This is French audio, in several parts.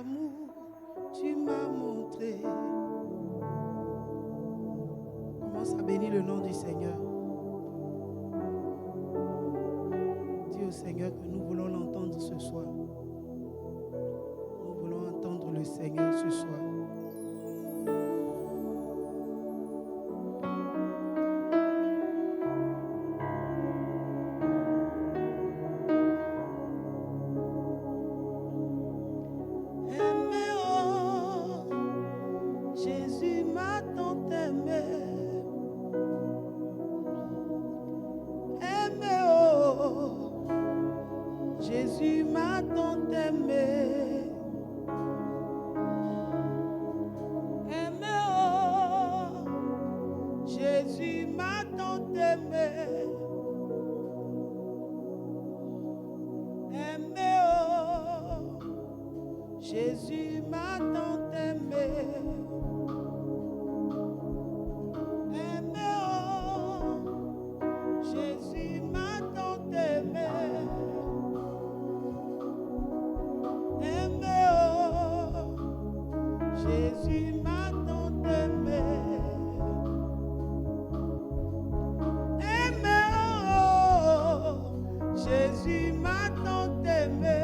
amour tu m'as montré. Commence à bénir le nom du Seigneur. Dis au Seigneur que nous voulons l'entendre ce soir. Nous voulons entendre le Seigneur ce soir. Jésus m'a tant aimé. Aimé, oh, Jésus m'a tant aimé. Aimé, oh, Jésus m'a tant aimé. Aimé, oh, Jésus m'a tant aimé. Jésus m'a tant aimé. Aimé, oh, Jésus m'a tant aimé.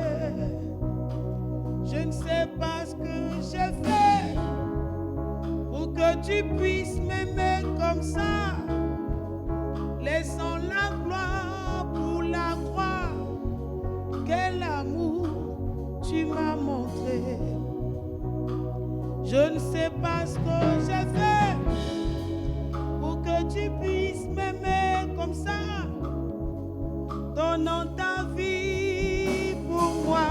Je ne sais pas ce que j'ai fait pour que tu puisses m'aimer comme ça, laissant la gloire pour la croix. Quel amour tu m'as montré. Je ne sais pas ce que j'ai fait pour que tu puisses m'aimer comme ça, donnant ta vie pour moi.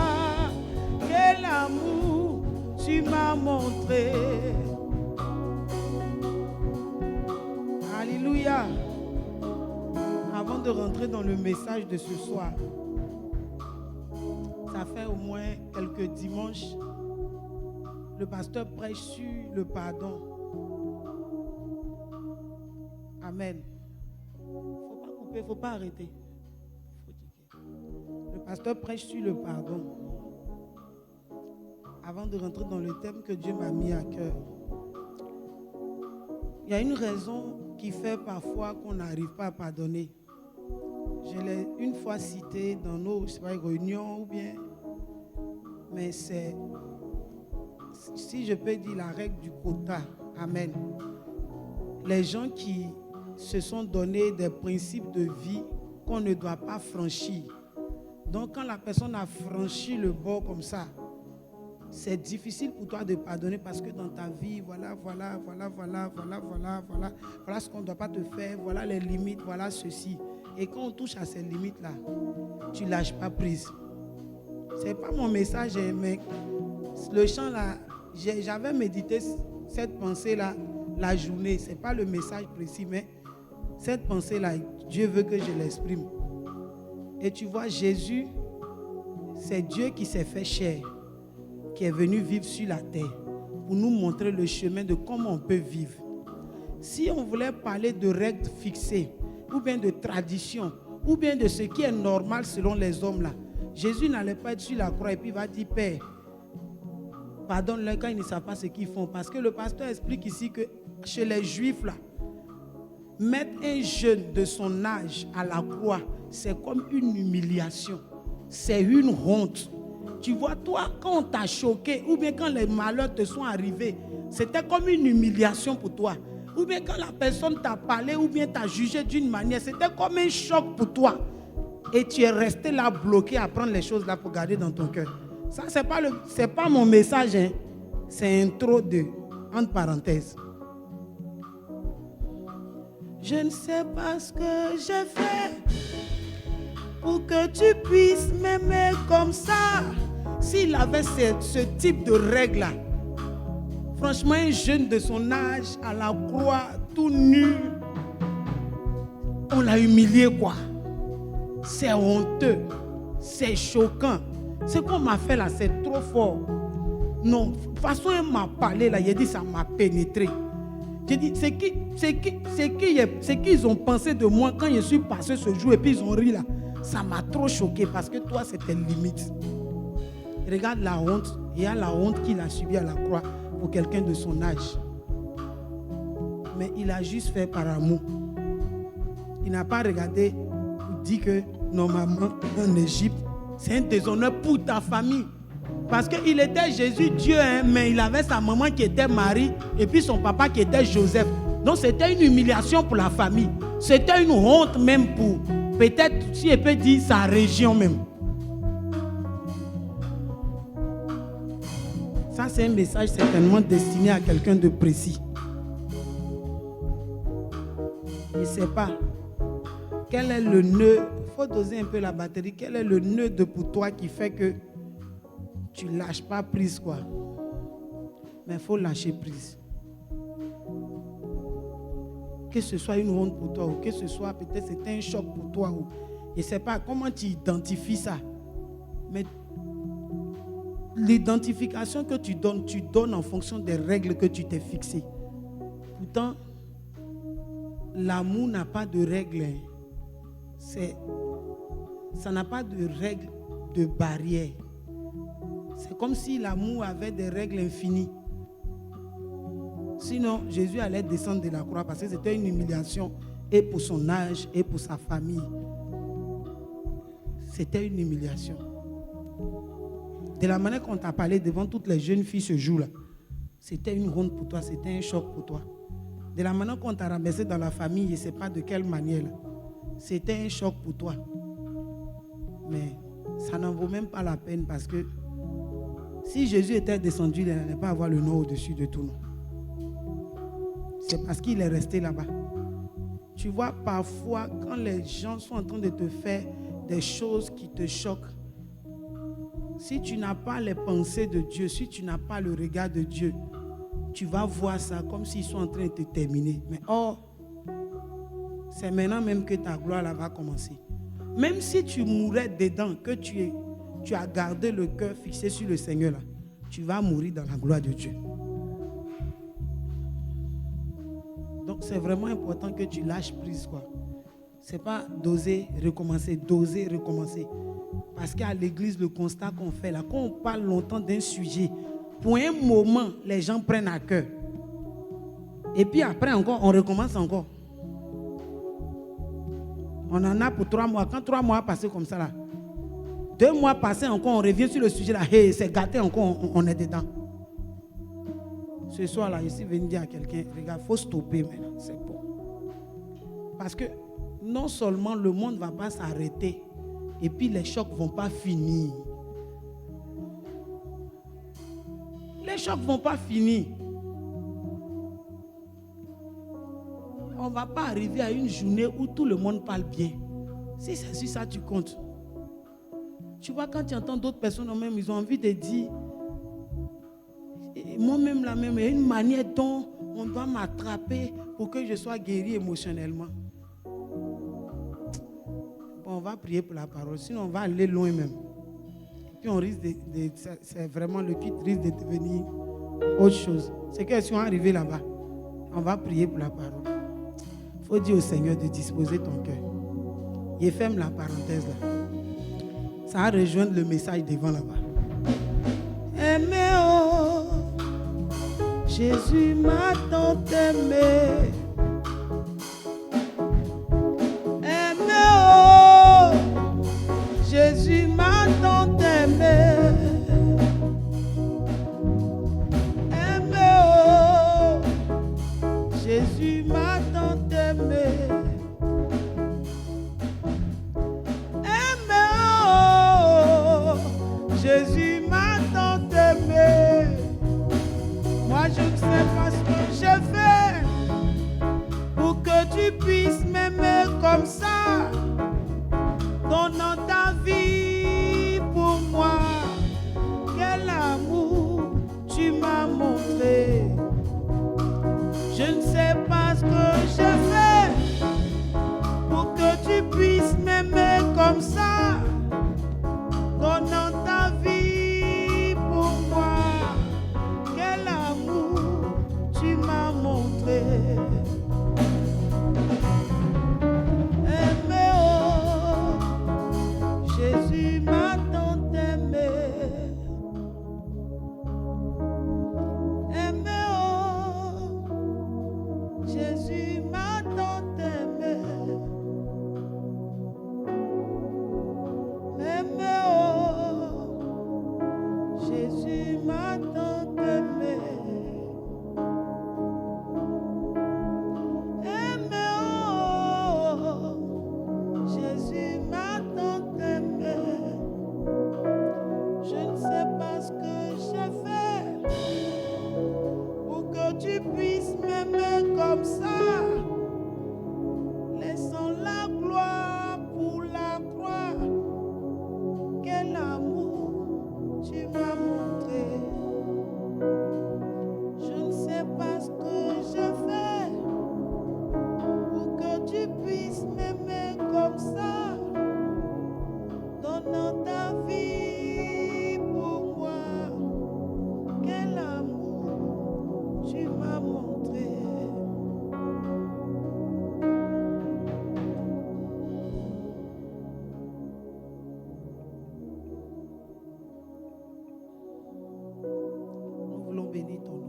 Quel amour tu m'as montré. Alléluia. Avant de rentrer dans le message de ce soir, ça fait au moins quelques dimanches, le pasteur prêche sur le pardon. Amen. Faut pas couper, faut pas arrêter. Le pasteur prêche sur le pardon. Avant de rentrer dans le thème que Dieu m'a mis à cœur, il y a une raison qui fait parfois qu'on n'arrive pas à pardonner. Je l'ai une fois cité dans nos réunions ou bien, mais c'est, si je peux dire, la règle du quota. Amen. Les gens qui se sont donné des principes de vie qu'on ne doit pas franchir. Donc quand la personne a franchi le bord comme ça, c'est difficile pour toi de pardonner parce que dans ta vie, voilà ce qu'on ne doit pas te faire, voilà les limites, voilà ceci. Et quand on touche à ces limites-là, tu ne lâches pas prise. Ce n'est pas mon message, mais le chant là, j'avais médité cette pensée-là la journée. Ce n'est pas le message précis, mais cette pensée-là, Dieu veut que je l'exprime. Et tu vois, Jésus, c'est Dieu qui s'est fait chair, qui est venu vivre sur la terre pour nous montrer le chemin de comment on peut vivre. Si on voulait parler de règles fixées, ou bien de tradition, ou bien de ce qui est normal selon les hommes là, Jésus n'allait pas être sur la croix et puis il va dire, Père, pardonne-leur quand ils ne savent pas ce qu'ils font. Parce que le pasteur explique ici que chez les Juifs là, mettre un jeune de son âge à la croix, c'est comme une humiliation. C'est une honte. Tu vois, toi, quand on t'a choqué, ou bien quand les malheurs te sont arrivés, c'était comme une humiliation pour toi. Ou bien quand la personne t'a parlé, ou bien t'a jugé d'une manière, c'était comme un choc pour toi. Et tu es resté là bloqué à prendre les choses là pour garder dans ton cœur. Ça, c'est pas mon message, hein. C'est intro de, entre parenthèses. Je ne sais pas ce que j'ai fait pour que tu puisses m'aimer comme ça. S'il avait ce type de règle-là, franchement, un jeune de son âge à la croix, tout nu, on l'a humilié, quoi. C'est honteux, c'est choquant. Ce qu'on m'a fait là, c'est trop fort. Non, de toute façon, il m'a parlé là, il a dit ça m'a pénétré. J'ai dit, c'est qu'ils ont pensé de moi quand je suis passé ce jour et puis ils ont ri là. Ça m'a trop choqué parce que toi, c'était limite. Regarde la honte Il y a la honte qu'il a subie à la croix pour quelqu'un de son âge. Mais il a juste fait par amour. Il n'a pas regardé pour dire que normalement en Égypte, c'est un déshonneur pour ta famille. Parce qu'il était Jésus, Dieu, hein, mais il avait sa maman qui était Marie et puis son papa qui était Joseph. Donc c'était une humiliation pour la famille. C'était une honte même pour, peut-être, si elle peut dire, sa région même. Ça, c'est un message certainement destiné à quelqu'un de précis. Je ne sais pas. Quel est le nœud? Il faut doser un peu la batterie. Quel est le nœud pour toi qui fait que tu ne lâches pas prise, quoi? Mais il faut lâcher prise. Que ce soit une honte pour toi ou que ce soit peut-être c'était un choc pour toi. Ou, je ne sais pas comment tu identifies ça. Mais l'identification que tu donnes en fonction des règles que tu t'es fixées. Pourtant, l'amour n'a pas de règles. Ça n'a pas de règles, de barrières. C'est comme si l'amour avait des règles infinies. Sinon, Jésus allait descendre de la croix parce que c'était une humiliation et pour son âge et pour sa famille. C'était une humiliation. De la manière qu'on t'a parlé devant toutes les jeunes filles ce jour-là, c'était une honte pour toi, c'était un choc pour toi. De la manière qu'on t'a ramassé dans la famille, je ne sais pas de quelle manière, c'était un choc pour toi. Mais ça n'en vaut même pas la peine parce que si Jésus était descendu, il n'allait pas avoir le nom au-dessus de tout nom. C'est parce qu'il est resté là-bas. Tu vois, parfois, quand les gens sont en train de te faire des choses qui te choquent, si tu n'as pas les pensées de Dieu, si tu n'as pas le regard de Dieu, tu vas voir ça comme s'ils sont en train de te terminer. Mais c'est maintenant même que ta gloire là va commencer. Même si tu mourais dedans, que tu as gardé le cœur fixé sur le Seigneur là, tu vas mourir dans la gloire de Dieu. Donc c'est vraiment important que tu lâches prise, quoi. C'est pas d'oser recommencer. Parce qu'à l'église, le constat qu'on fait là, quand on parle longtemps d'un sujet, pour un moment, les gens prennent à cœur. Et puis après encore, on recommence encore. On en a pour 3 mois. Quand 3 mois passent comme ça là, 2 mois passés encore, on revient sur le sujet là. Hey, c'est gâté encore, on est dedans. Ce soir là, je suis venu dire à quelqu'un, regarde, il faut stopper maintenant, c'est bon. Parce que non seulement le monde ne va pas s'arrêter, et puis les chocs ne vont pas finir. Les chocs ne vont pas finir. On ne va pas arriver à une journée où tout le monde parle bien. Si c'est sur ça tu comptes. Tu vois, quand tu entends d'autres personnes même, ils ont envie de dire, moi-même la même, il y a une manière dont on doit m'attraper pour que je sois guéri émotionnellement. Bon, on va prier pour la parole, sinon on va aller loin même. Puis on risque c'est vraiment le kit risque de devenir autre chose. C'est que si on est arrivé là-bas, on va prier pour la parole. Il faut dire au Seigneur de disposer ton cœur. Il ferme la parenthèse là. Ça va rejoindre le message devant là-bas. Aimé, oh, Jésus m'a tant aimé. Aimé, oh, Jésus m'a tant aimé. Aimé, oh, Jésus m'a tant aimé. Aimé, oh, Jésus m'a tant aimé. Moi je ne sais pas ce que j'ai fait pour que tu puisses m'aimer comme ça, donnant ta vie pour moi. Quel amour tu m'as montré. Je ne sais pas ce que j'ai fait pour que tu puisses m'aimer comme ça, donnant ta vie pour moi. Quel amour tu m'as montré. Aimé,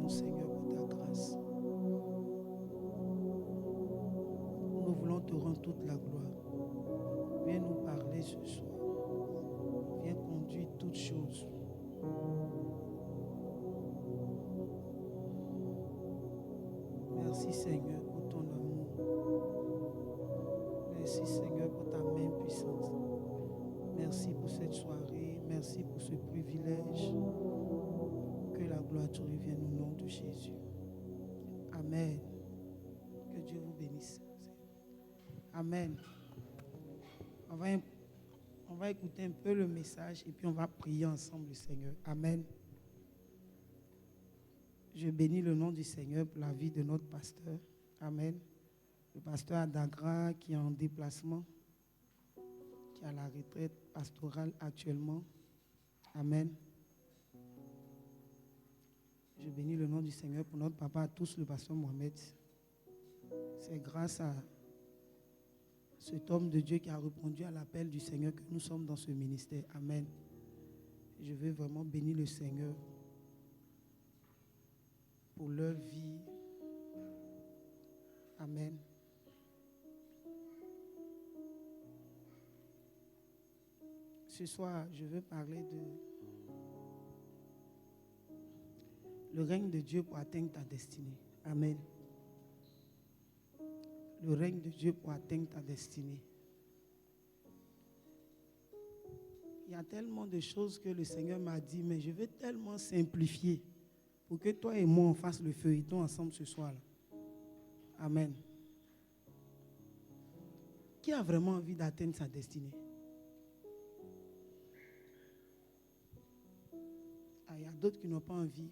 remercions, Seigneur, pour ta grâce. Nous voulons te rendre toute la gloire. Viens nous parler ce soir. Viens conduire toutes choses. Merci, Seigneur, pour ton amour. Merci, Seigneur, pour ta main puissante. Merci pour cette soirée. Merci pour ce privilège. Que la gloire te revienne au nom de Jésus. Amen. Que Dieu vous bénisse. Amen. On va écouter un peu le message et puis on va prier ensemble le Seigneur. Amen. Je bénis le nom du Seigneur pour la vie de notre pasteur. Amen. Le pasteur Adagra qui est en déplacement, qui est à la retraite pastorale actuellement. Amen. Je bénis le nom du Seigneur pour notre papa à tous, le pasteur Mohamed. C'est grâce à cet homme de Dieu qui a répondu à l'appel du Seigneur que nous sommes dans ce ministère. Amen. Je veux vraiment bénir le Seigneur pour leur vie. Amen. Ce soir, je veux parler de le règne de Dieu pour atteindre ta destinée. Amen. Le règne de Dieu pour atteindre ta destinée. Il y a tellement de choses que le Seigneur m'a dit, mais je veux tellement simplifier pour que toi et moi on fasse le feuilleton ensemble ce soir-là. Amen. Qui a vraiment envie d'atteindre sa destinée? Ah, il y a d'autres qui n'ont pas envie.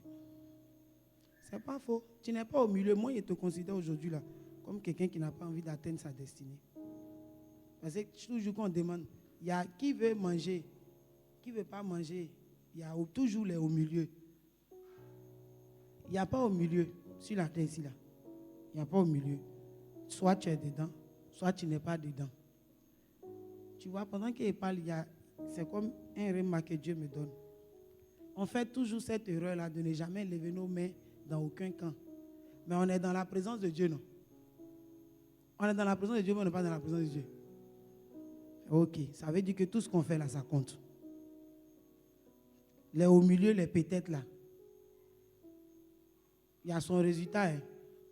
C'est pas faux. Tu n'es pas au milieu. Moi, je te considère aujourd'hui là comme quelqu'un qui n'a pas envie d'atteindre sa destinée. Parce que toujours qu'on demande, il y a qui veut manger, qui ne veut pas manger. Il y a toujours les au milieu. Il n'y a pas au milieu sur la terre ici là. Il n'y a pas au milieu. Soit tu es dedans, soit tu n'es pas dedans. Tu vois, pendant qu'il parle, c'est comme un remarque que Dieu me donne. On fait toujours cette erreur-là de ne jamais lever nos mains dans aucun camp. Mais on est dans la présence de Dieu, non? On est dans la présence de Dieu, mais on n'est pas dans la présence de Dieu. Ok, ça veut dire que tout ce qu'on fait là, ça compte. Les au milieu, les peut-être là. Il y a son résultat. Hein.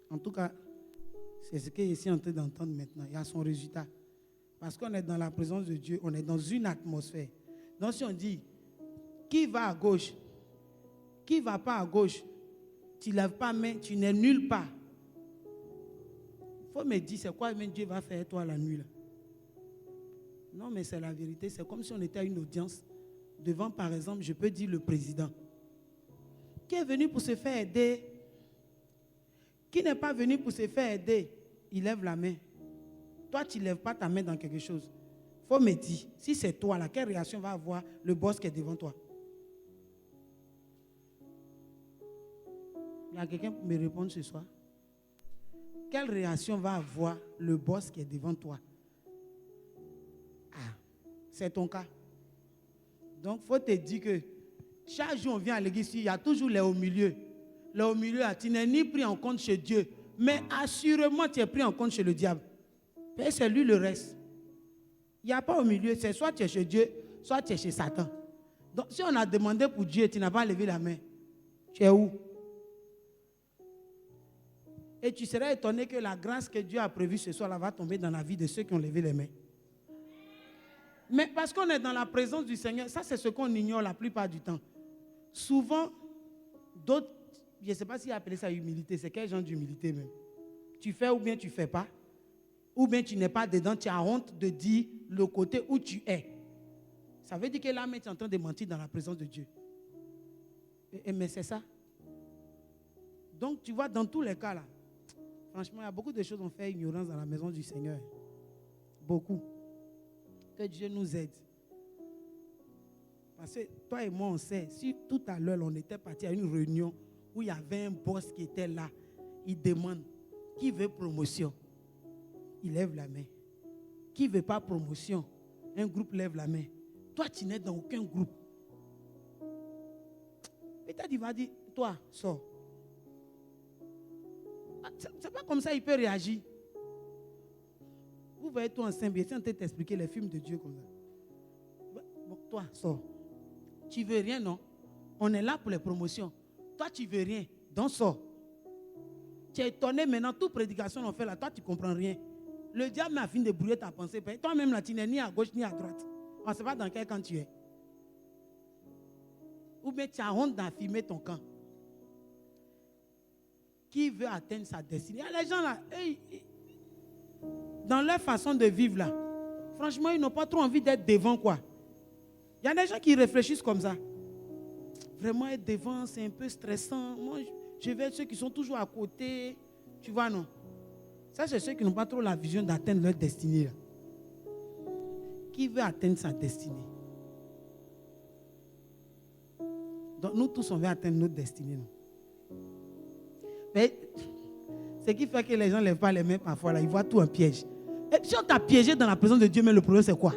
En tout cas, c'est ce que je suis en train d'entendre maintenant. Il y a son résultat. Parce qu'on est dans la présence de Dieu, on est dans une atmosphère. Donc si on dit, qui va à gauche, qui ne va pas à gauche, tu ne lèves pas main, tu n'es nulle part. Il faut me dire, c'est quoi même Dieu va faire toi la nuit là? Non, mais c'est la vérité. C'est comme si on était à une audience devant, par exemple, je peux dire le président. Qui est venu pour se faire aider? Qui n'est pas venu pour se faire aider? Il lève la main. Toi, tu ne lèves pas ta main dans quelque chose. Il faut me dire, si c'est toi là, quelle réaction va avoir le boss qui est devant toi? Il y a quelqu'un pour me répondre ce soir? Quelle réaction va avoir le boss qui est devant toi? Ah, c'est ton cas. Donc, il faut te dire que chaque jour on vient à l'église, il y a toujours les au milieu. Les au milieu, tu n'es ni pris en compte chez Dieu, mais assurément tu es pris en compte chez le diable. Et c'est lui le reste. Il n'y a pas au milieu, c'est soit tu es chez Dieu, soit tu es chez Satan. Donc, si on a demandé pour Dieu, tu n'as pas levé la main, tu es où? Et tu serais étonné que la grâce que Dieu a prévue ce soir-là va tomber dans la vie de ceux qui ont levé les mains. Mais parce qu'on est dans la présence du Seigneur, ça c'est ce qu'on ignore la plupart du temps. Souvent, d'autres, je ne sais pas s'il a appelé ça humilité, c'est quel genre d'humilité même? Tu fais ou bien tu ne fais pas, ou bien tu n'es pas dedans, tu as honte de dire le côté où tu es. Ça veut dire que là, tu es en train de mentir dans la présence de Dieu. Mais c'est ça. Donc tu vois, dans tous les cas là, franchement, il y a beaucoup de choses qu'on fait ignorance dans la maison du Seigneur. Beaucoup. Que Dieu nous aide. Parce que toi et moi, on sait, si tout à l'heure, on était parti à une réunion où il y avait un boss qui était là, il demande, qui veut promotion? Il lève la main. Qui ne veut pas promotion? Un groupe lève la main. Toi, tu n'es dans aucun groupe. Peut-être il va dire, toi, sors. C'est pas comme ça il peut réagir. Vous voyez toi en Saint-Bien, si on peut t'expliquer les films de Dieu comme ça. Bon, toi, sors. Tu veux rien, non? On est là pour les promotions. Toi, tu veux rien. Donc, sors. Tu es étonné maintenant, toute prédication qu'on fait là, toi, tu ne comprends rien. Le diable a fini de brouiller ta pensée. Toi-même, là, tu n'es ni à gauche ni à droite. On ne sait pas dans quel camp tu es. Ou bien tu as honte d'affirmer ton camp. Qui veut atteindre sa destinée? Il y a les gens là, dans leur façon de vivre là, franchement, ils n'ont pas trop envie d'être devant quoi. Il y a des gens qui réfléchissent comme ça. Vraiment être devant, c'est un peu stressant. Moi, je vais être ceux qui sont toujours à côté. Tu vois, non? Ça, c'est ceux qui n'ont pas trop la vision d'atteindre leur destinée là. Qui veut atteindre sa destinée? Donc, nous tous, on veut atteindre notre destinée. Non? Mais ce qui fait que les gens ne lèvent pas les mains parfois, là, ils voient tout un piège. Et si on t'a piégé dans la présence de Dieu, mais le problème, c'est quoi?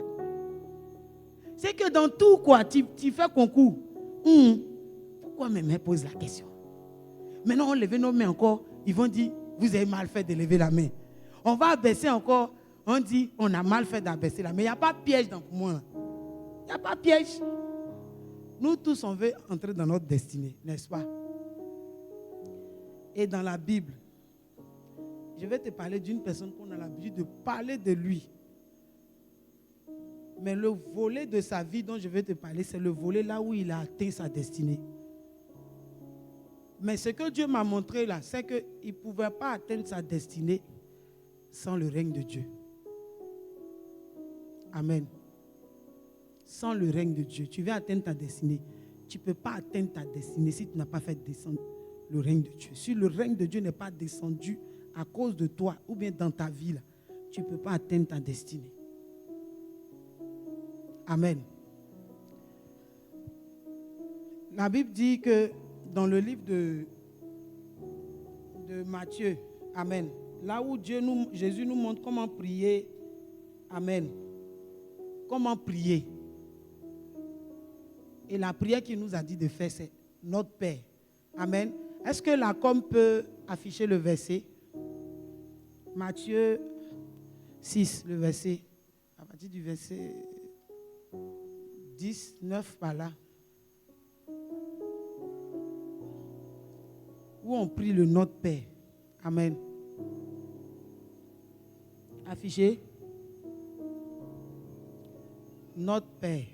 C'est que dans tout, quoi, tu fais concours. Pourquoi mes mains posent la question? Maintenant, on lève nos mains encore, ils vont dire, vous avez mal fait de lever la main. On va abaisser encore, on dit, on a mal fait d'abaisser la main. Il n'y a pas de piège dans moi. Il n'y a pas de piège. Nous tous, on veut entrer dans notre destinée, n'est-ce pas? Et dans la Bible, je vais te parler d'une personne qu'on a l'habitude de parler de lui. Mais le volet de sa vie dont je vais te parler, c'est le volet là où il a atteint sa destinée. Mais ce que Dieu m'a montré là, c'est qu'il ne pouvait pas atteindre sa destinée sans le règne de Dieu. Amen. Sans le règne de Dieu, tu veux atteindre ta destinée. Tu ne peux pas atteindre ta destinée si tu n'as pas fait descendre le règne de Dieu. Si le règne de Dieu n'est pas descendu à cause de toi ou bien dans ta vie, là, tu ne peux pas atteindre ta destinée. Amen. La Bible dit que dans le livre de Matthieu, amen, là où Jésus nous montre comment prier, amen, comment prier. Et la prière qu'il nous a dit de faire, c'est notre Père. Amen. Est-ce que la com peut afficher le verset? Matthieu 6, le verset, à partir du verset 10, 9 par là. Où on prie le Notre Père. Amen. Affiché. Notre Père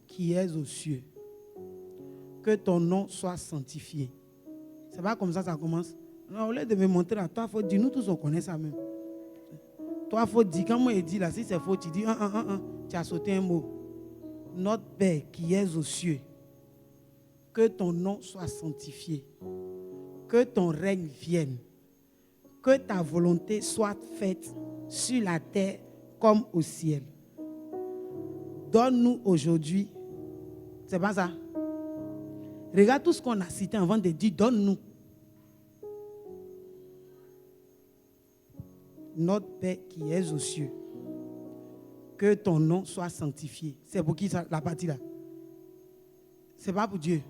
qui es aux cieux, que ton nom soit sanctifié. C'est pas comme ça commence. Non, au lieu de me montrer à toi, il faut dire, nous tous on connaît ça même. Toi, il faut dire, quand moi je dis là, si c'est faux, tu dis, tu as sauté un mot. Notre Père qui es aux cieux, que ton nom soit sanctifié, que ton règne vienne, que ta volonté soit faite sur la terre comme au ciel. Donne-nous aujourd'hui, c'est pas ça? Regarde tout ce qu'on a cité avant de dire, donne-nous. Notre Père qui es aux cieux, que ton nom soit sanctifié. C'est pour qui ça, la partie là? C'est pas pour Dieu.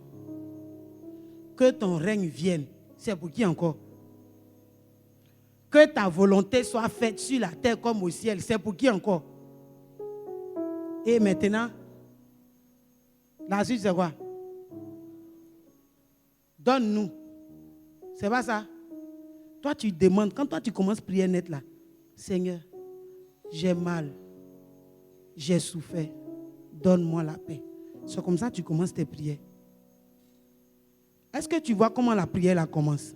Que ton règne vienne. C'est pour qui encore? Que ta volonté soit faite sur la terre comme au ciel. C'est pour qui encore? Et maintenant, la suite c'est quoi? Donne-nous. C'est pas ça? Toi tu demandes, quand toi tu commences à prier net là, Seigneur, j'ai mal, j'ai souffert, donne-moi la paix. C'est comme ça que tu commences tes prières. Est-ce que tu vois comment la prière là commence?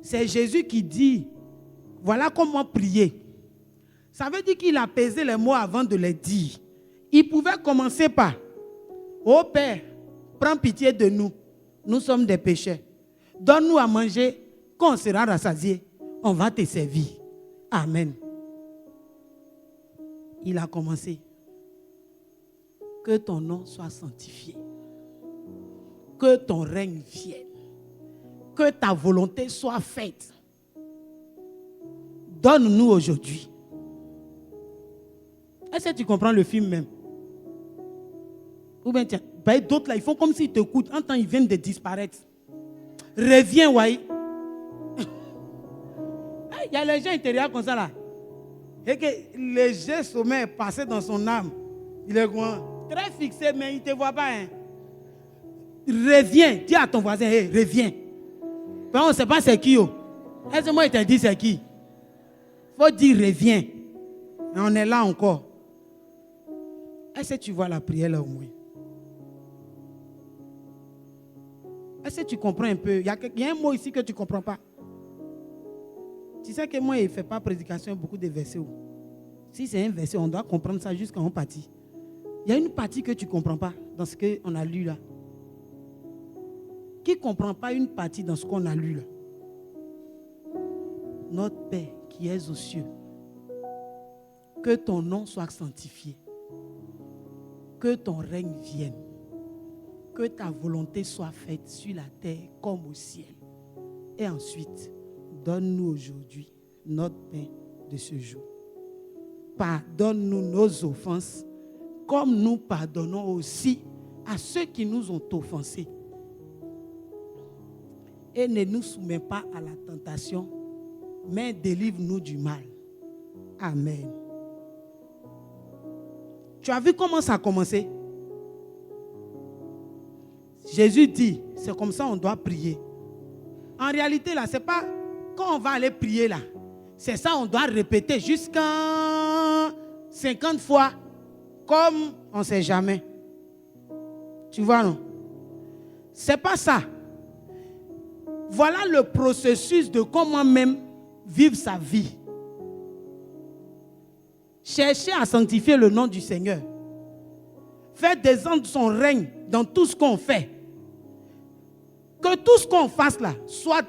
C'est Jésus qui dit, voilà comment prier. Ça veut dire qu'il a pesé les mots avant de les dire. Il pouvait commencer par, ô Père, prends pitié de nous. Nous sommes des pécheurs. Donne-nous à manger, quand on sera rassasié, on va te servir. Amen. Il a commencé. Que ton nom soit sanctifié. Que ton règne vienne. Que ta volonté soit faite. Donne-nous aujourd'hui. Est-ce que tu comprends le film même? Ou bien tiens, d'autres là, ils font comme s'ils t'écoutent. En temps, ils viennent de disparaître. Reviens, ouais. il y a les gens intérieurs comme ça là. Et que le jet sommeil est passé dans son âme. Il est grand, très fixé, mais il ne te voit pas. Hein. Reviens, dis à ton voisin, hey, reviens. On ne sait pas c'est qui. Est-ce que moi il t'a dit c'est qui? Il faut dire reviens. Et on est là encore. Est-ce que tu vois la prière là au moins? Est-ce que tu comprends un peu? Il y a un mot ici que tu ne comprends pas. Tu sais que moi, il ne fait pas prédication beaucoup de versets. Si c'est un verset, on doit comprendre ça jusqu'à une partie. Il y a une partie que tu ne comprends pas dans ce qu'on a lu là. Qui ne comprend pas une partie dans ce qu'on a lu là? Notre Père qui es aux cieux, que ton nom soit sanctifié, que ton règne vienne, que ta volonté soit faite sur la terre comme au ciel. Et ensuite, donne-nous aujourd'hui notre pain de ce jour. Pardonne-nous nos offenses, comme nous pardonnons aussi à ceux qui nous ont offensés. Et ne nous soumets pas à la tentation, mais délivre-nous du mal. Amen. Tu as vu comment ça a commencé? Jésus dit, c'est comme ça on doit prier. En réalité, là, c'est pas quand on va aller prier là. C'est ça, on doit répéter jusqu'à 50 fois, comme on ne sait jamais. Tu vois, non? C'est pas ça. Voilà le processus de comment même vivre sa vie. Chercher à sanctifier le nom du Seigneur. Faire descendre son règne dans tout ce qu'on fait. Que tout ce qu'on fasse là soit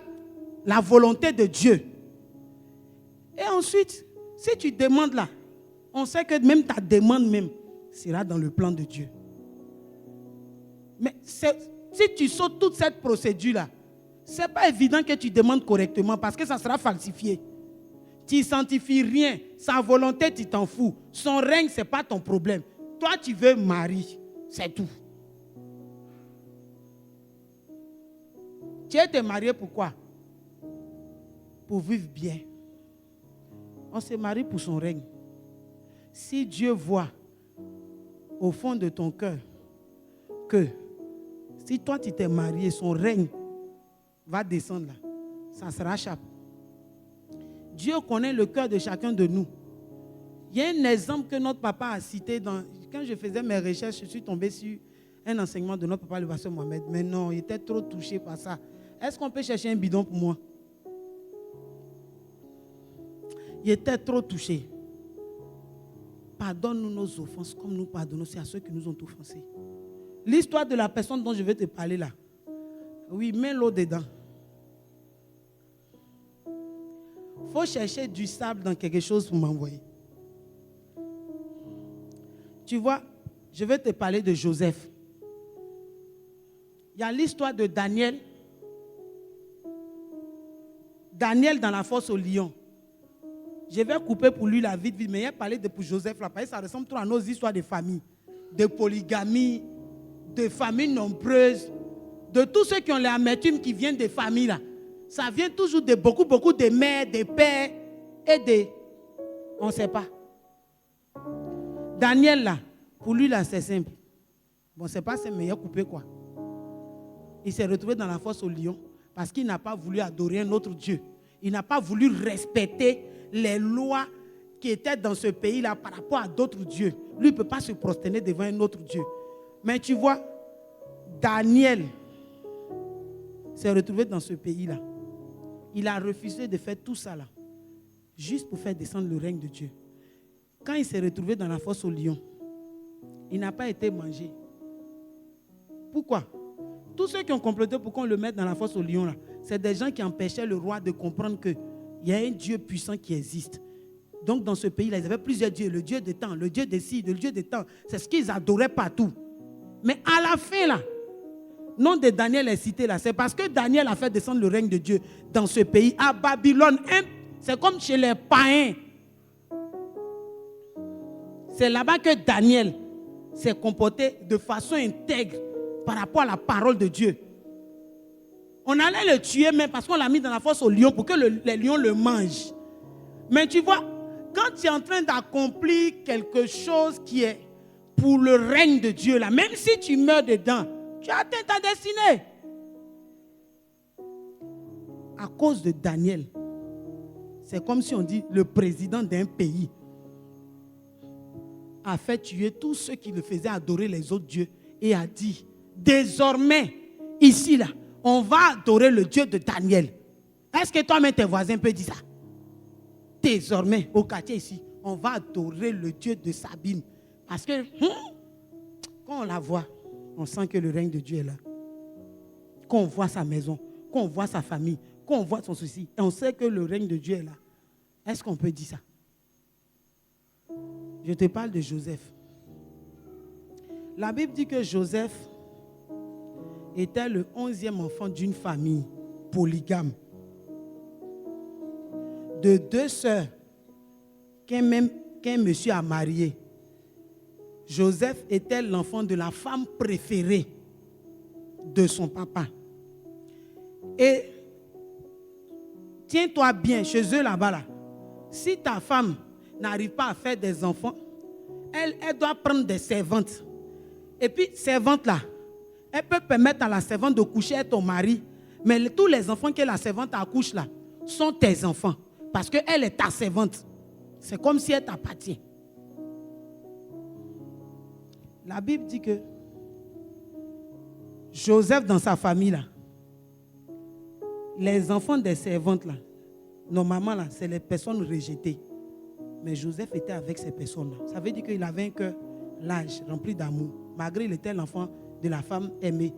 la volonté de Dieu. Et ensuite, si tu demandes là, on sait que même ta demande même sera dans le plan de Dieu. Mais si tu sautes toute cette procédure là, ce n'est pas évident que tu demandes correctement parce que ça sera falsifié. Tu ne sanctifies rien. Sa volonté, tu t'en fous. Son règne, ce n'est pas ton problème. Toi, tu veux Marie. C'est tout. Tu es été marié pourquoi? Pour vivre bien. On se marie pour son règne. Si Dieu voit au fond de ton cœur que si toi tu t'es marié, son règne va descendre là, ça sera chape. Dieu connaît le cœur de chacun de nous. Il y a un exemple que notre papa a cité quand je faisais mes recherches, je suis tombé sur un enseignement de notre papa, le pasteur Mohamed. Mais non, il était trop touché par ça. Est-ce qu'on peut chercher un bidon pour moi? Il était trop touché. Pardonne-nous nos offenses comme nous pardonnons aussi à ceux qui nous ont offensés. L'histoire de la personne dont je vais te parler là. Oui, mets l'eau dedans. Il faut chercher du sable dans quelque chose pour m'envoyer. Tu vois, je vais te parler de Joseph. Il y a l'histoire de Daniel. Daniel dans la fosse au lion. Je vais couper pour lui la vie, mais il a parlé de pour Joseph là, parce que ça ressemble trop à nos histoires de famille, de polygamie, de familles nombreuses, de tous ceux qui ont l'amertume qui viennent des familles là. Ça vient toujours de beaucoup de mères, de pères et de... On ne sait pas. Daniel là, pour lui là c'est simple. Bon, c'est pas simple, mais il a coupé quoi. Il s'est retrouvé dans la fosse au lion parce qu'il n'a pas voulu adorer un autre Dieu. Il n'a pas voulu respecter les lois qui étaient dans ce pays-là par rapport à d'autres dieux. Lui, il ne peut pas se prosterner devant un autre Dieu. Mais tu vois, Daniel s'est retrouvé dans ce pays-là. Il a refusé de faire tout ça là, juste pour faire descendre le règne de Dieu. Quand il s'est retrouvé dans la fosse au lion, il n'a pas été mangé. Pourquoi? Tous ceux qui ont comploté pour qu'on le mette dans la fosse au lion là, c'est des gens qui empêchaient le roi de comprendre qu'il y a un Dieu puissant qui existe. Donc dans ce pays-là, ils avaient plusieurs dieux. Le Dieu des temps, le Dieu des ci, le Dieu des temps. C'est ce qu'ils adoraient partout. Mais à la fin là, le nom de Daniel est cité là. C'est parce que Daniel a fait descendre le règne de Dieu dans ce pays. À Babylone, c'est comme chez les païens. C'est là-bas que Daniel s'est comporté de façon intègre par rapport à la parole de Dieu. On allait le tuer même parce qu'on l'a mis dans la fosse au lion pour que les lions le mangent. Mais tu vois, quand tu es en train d'accomplir quelque chose qui est pour le règne de Dieu, là, même si tu meurs dedans, tu as atteint ta destinée. À cause de Daniel, c'est comme si on dit le président d'un pays a fait tuer tous ceux qui le faisaient adorer les autres dieux et a dit, désormais, ici, là, on va adorer le Dieu de Daniel. Est-ce que toi-même, tes voisins peuvent dire ça? Désormais, au quartier ici, on va adorer le Dieu de Sabine. Parce que, quand on la voit, on sent que le règne de Dieu est là. Quand on voit sa maison, quand on voit sa famille, quand on voit son souci, et on sait que le règne de Dieu est là. Est-ce qu'on peut dire ça? Je te parle de Joseph. La Bible dit que Joseph était le 11e enfant d'une famille polygame. De 2 sœurs qu'un monsieur a mariées. Joseph était l'enfant de la femme préférée de son papa. Et tiens-toi bien, chez eux là-bas, là, si ta femme n'arrive pas à faire des enfants, elle doit prendre des servantes. Et puis, servante là, elle peut permettre à la servante de coucher avec ton mari, mais tous les enfants que la servante accouche là sont tes enfants, parce qu'elle est ta servante. C'est comme si elle t'appartient. La Bible dit que Joseph, dans sa famille là, les enfants des servantes là, normalement là, c'est les personnes rejetées. Mais Joseph était avec ces personnes-là. Ça veut dire qu'il avait un cœur large, rempli d'amour, malgré qu'il était l'enfant de la femme aimée.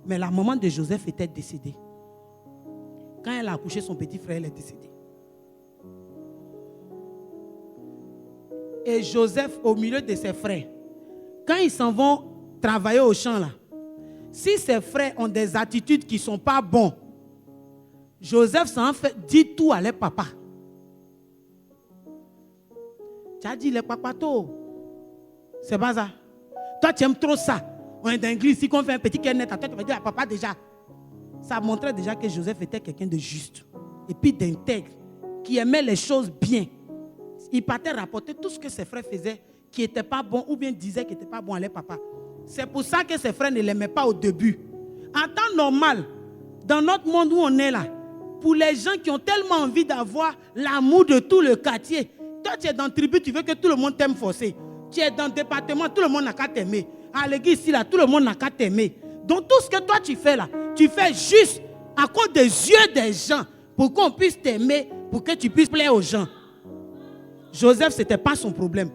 Mais la maman de Joseph était décédée. Quand elle a accouché son petit frère, elle est décédée. Et Joseph, au milieu de ses frères, quand ils s'en vont travailler au champ là, si ses frères ont des attitudes qui ne sont pas bonnes, Joseph s'en fait dit tout à leur papa. Tu as dit les papatos. C'est pas ça. Toi, tu aimes trop ça. On est dans l'église, si on fait un petit cœur net à toi, tu vas dire à papa déjà. Ça montrait déjà que Joseph était quelqu'un de juste. Et puis d'intègre, qui aimait les choses bien. Il partait rapporter tout ce que ses frères faisaient qui n'était pas bon ou bien disaient qui n'était pas bon à leur papa. C'est pour ça que ses frères ne l'aimaient pas au début. En temps normal, dans notre monde où on est là, pour les gens qui ont tellement envie d'avoir l'amour de tout le quartier, toi tu es dans le tribu, tu veux que tout le monde t'aime forcé. Tu es dans le département, tout le monde n'a qu'à t'aimer. À l'église ici, là, tout le monde n'a qu'à t'aimer. Donc tout ce que toi tu fais là, tu fais juste à cause des yeux des gens pour qu'on puisse t'aimer, pour que tu puisses plaire aux gens. Joseph, ce n'était pas son problème.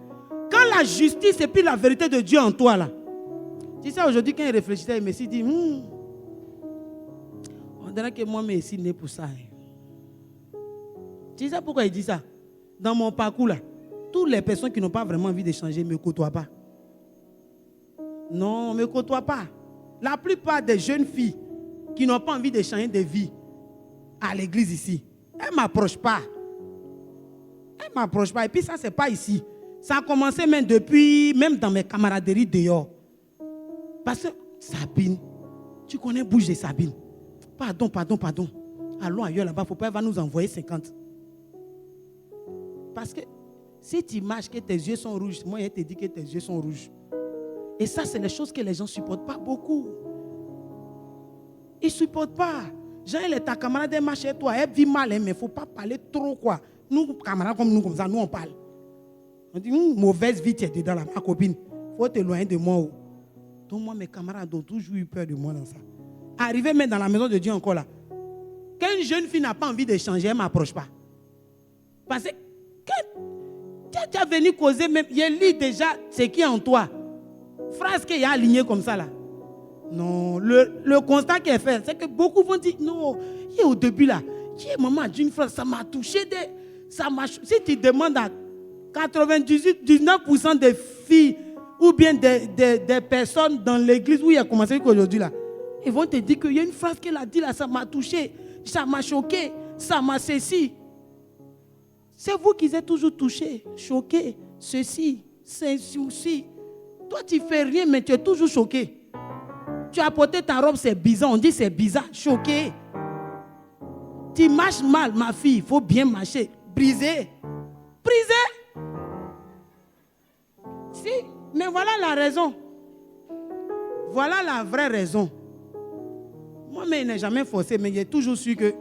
Quand la justice et puis la vérité de Dieu en toi là, tu sais aujourd'hui quand il réfléchissait, il me dit, on dirait que moi je suis né pour ça. Tu sais pourquoi il dit ça? Dans mon parcours là, toutes les personnes qui n'ont pas vraiment envie de changer ne me côtoient pas. Non, ne me côtoient pas. La plupart des jeunes filles qui n'ont pas envie de changer de vie à l'église ici, elles ne m'approchent pas. Elles ne m'approchent pas. Et puis ça, ce n'est pas ici. Ça a commencé même depuis, même dans mes camaraderies dehors. Parce que Sabine, tu connais bouche de Sabine. Pardon. Allons ailleurs là-bas, il ne faut pas, elle va nous envoyer 50. Parce que si tu marches que tes yeux sont rouges, moi je te dis que tes yeux sont rouges. Et ça, c'est les choses que les gens ne supportent pas beaucoup. Ils ne supportent pas. Jean, elle est ta camarade, elle marche chez toi, elle vit mal, mais il ne faut pas parler trop quoi. Nous, camarades comme nous, comme ça, nous on parle. On dit, mauvaise vie, tu es dedans là, ma copine. Il faut t'éloigner de moi. Donc moi, mes camarades ont toujours eu peur de moi dans ça. Arrivé même dans la maison de Dieu encore là. Quand une jeune fille n'a pas envie de changer, elle ne m'approche pas. Parce que quand tu as venu causer, même, il lit déjà ce qui est en toi. Phrase qu'il y a aligné comme ça là. Non, le constat qu'il est fait, c'est que beaucoup vont dire, non, il est au début là. Maman, d'une phrase, ça m'a touché. Si tu demandes à 99% des filles ou bien des personnes dans l'église où il a commencé aujourd'hui là, ils vont te dire qu'il y a une phrase qu'elle a dit là, ça m'a touché, ça m'a choqué, ça m'a ceci. C'est vous qui êtes toujours touché, choqué, ceci, ceci. Toi tu fais rien mais tu es toujours choqué. Tu as porté ta robe, c'est bizarre, on dit c'est bizarre, choqué. Tu marches mal ma fille, il faut bien marcher. brisé. Brisé. Si, mais voilà la raison. Voilà la vraie raison. Moi-même, je n'ai jamais forcé, mais j'ai toujours su que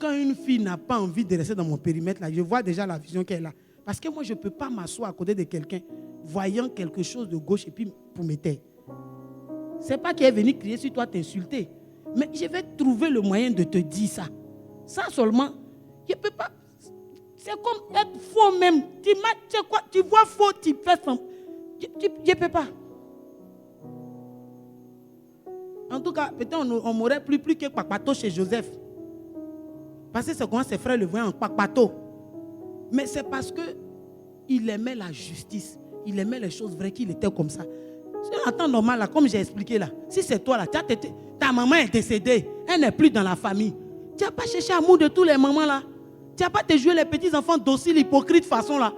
quand une fille n'a pas envie de rester dans mon périmètre, là, je vois déjà la vision qu'elle a. Parce que moi, je ne peux pas m'asseoir à côté de quelqu'un, voyant quelque chose de gauche et puis pour me taire. Ce n'est pas qu'elle est venue crier sur toi, t'insulter. Mais je vais trouver le moyen de te dire ça. Ça seulement, je ne peux pas. C'est comme être faux même. Tu vois faux, tu fais ça. Je ne peux pas. En tout cas, peut-être on m'aurait plus que Kpakpato chez Joseph. Parce que c'est comment ses frères le voyaient en Kpakpato. Mais c'est parce qu'il aimait la justice. Il aimait les choses vraies, qu'il était comme ça. C'est en temps normal, là, comme j'ai expliqué là. Si c'est toi là, ta maman est décédée. Elle n'est plus dans la famille. Tu n'as pas cherché l'amour de tous les mamans là. Tu n'as pas te joué les petits enfants dociles, hypocrites façon là.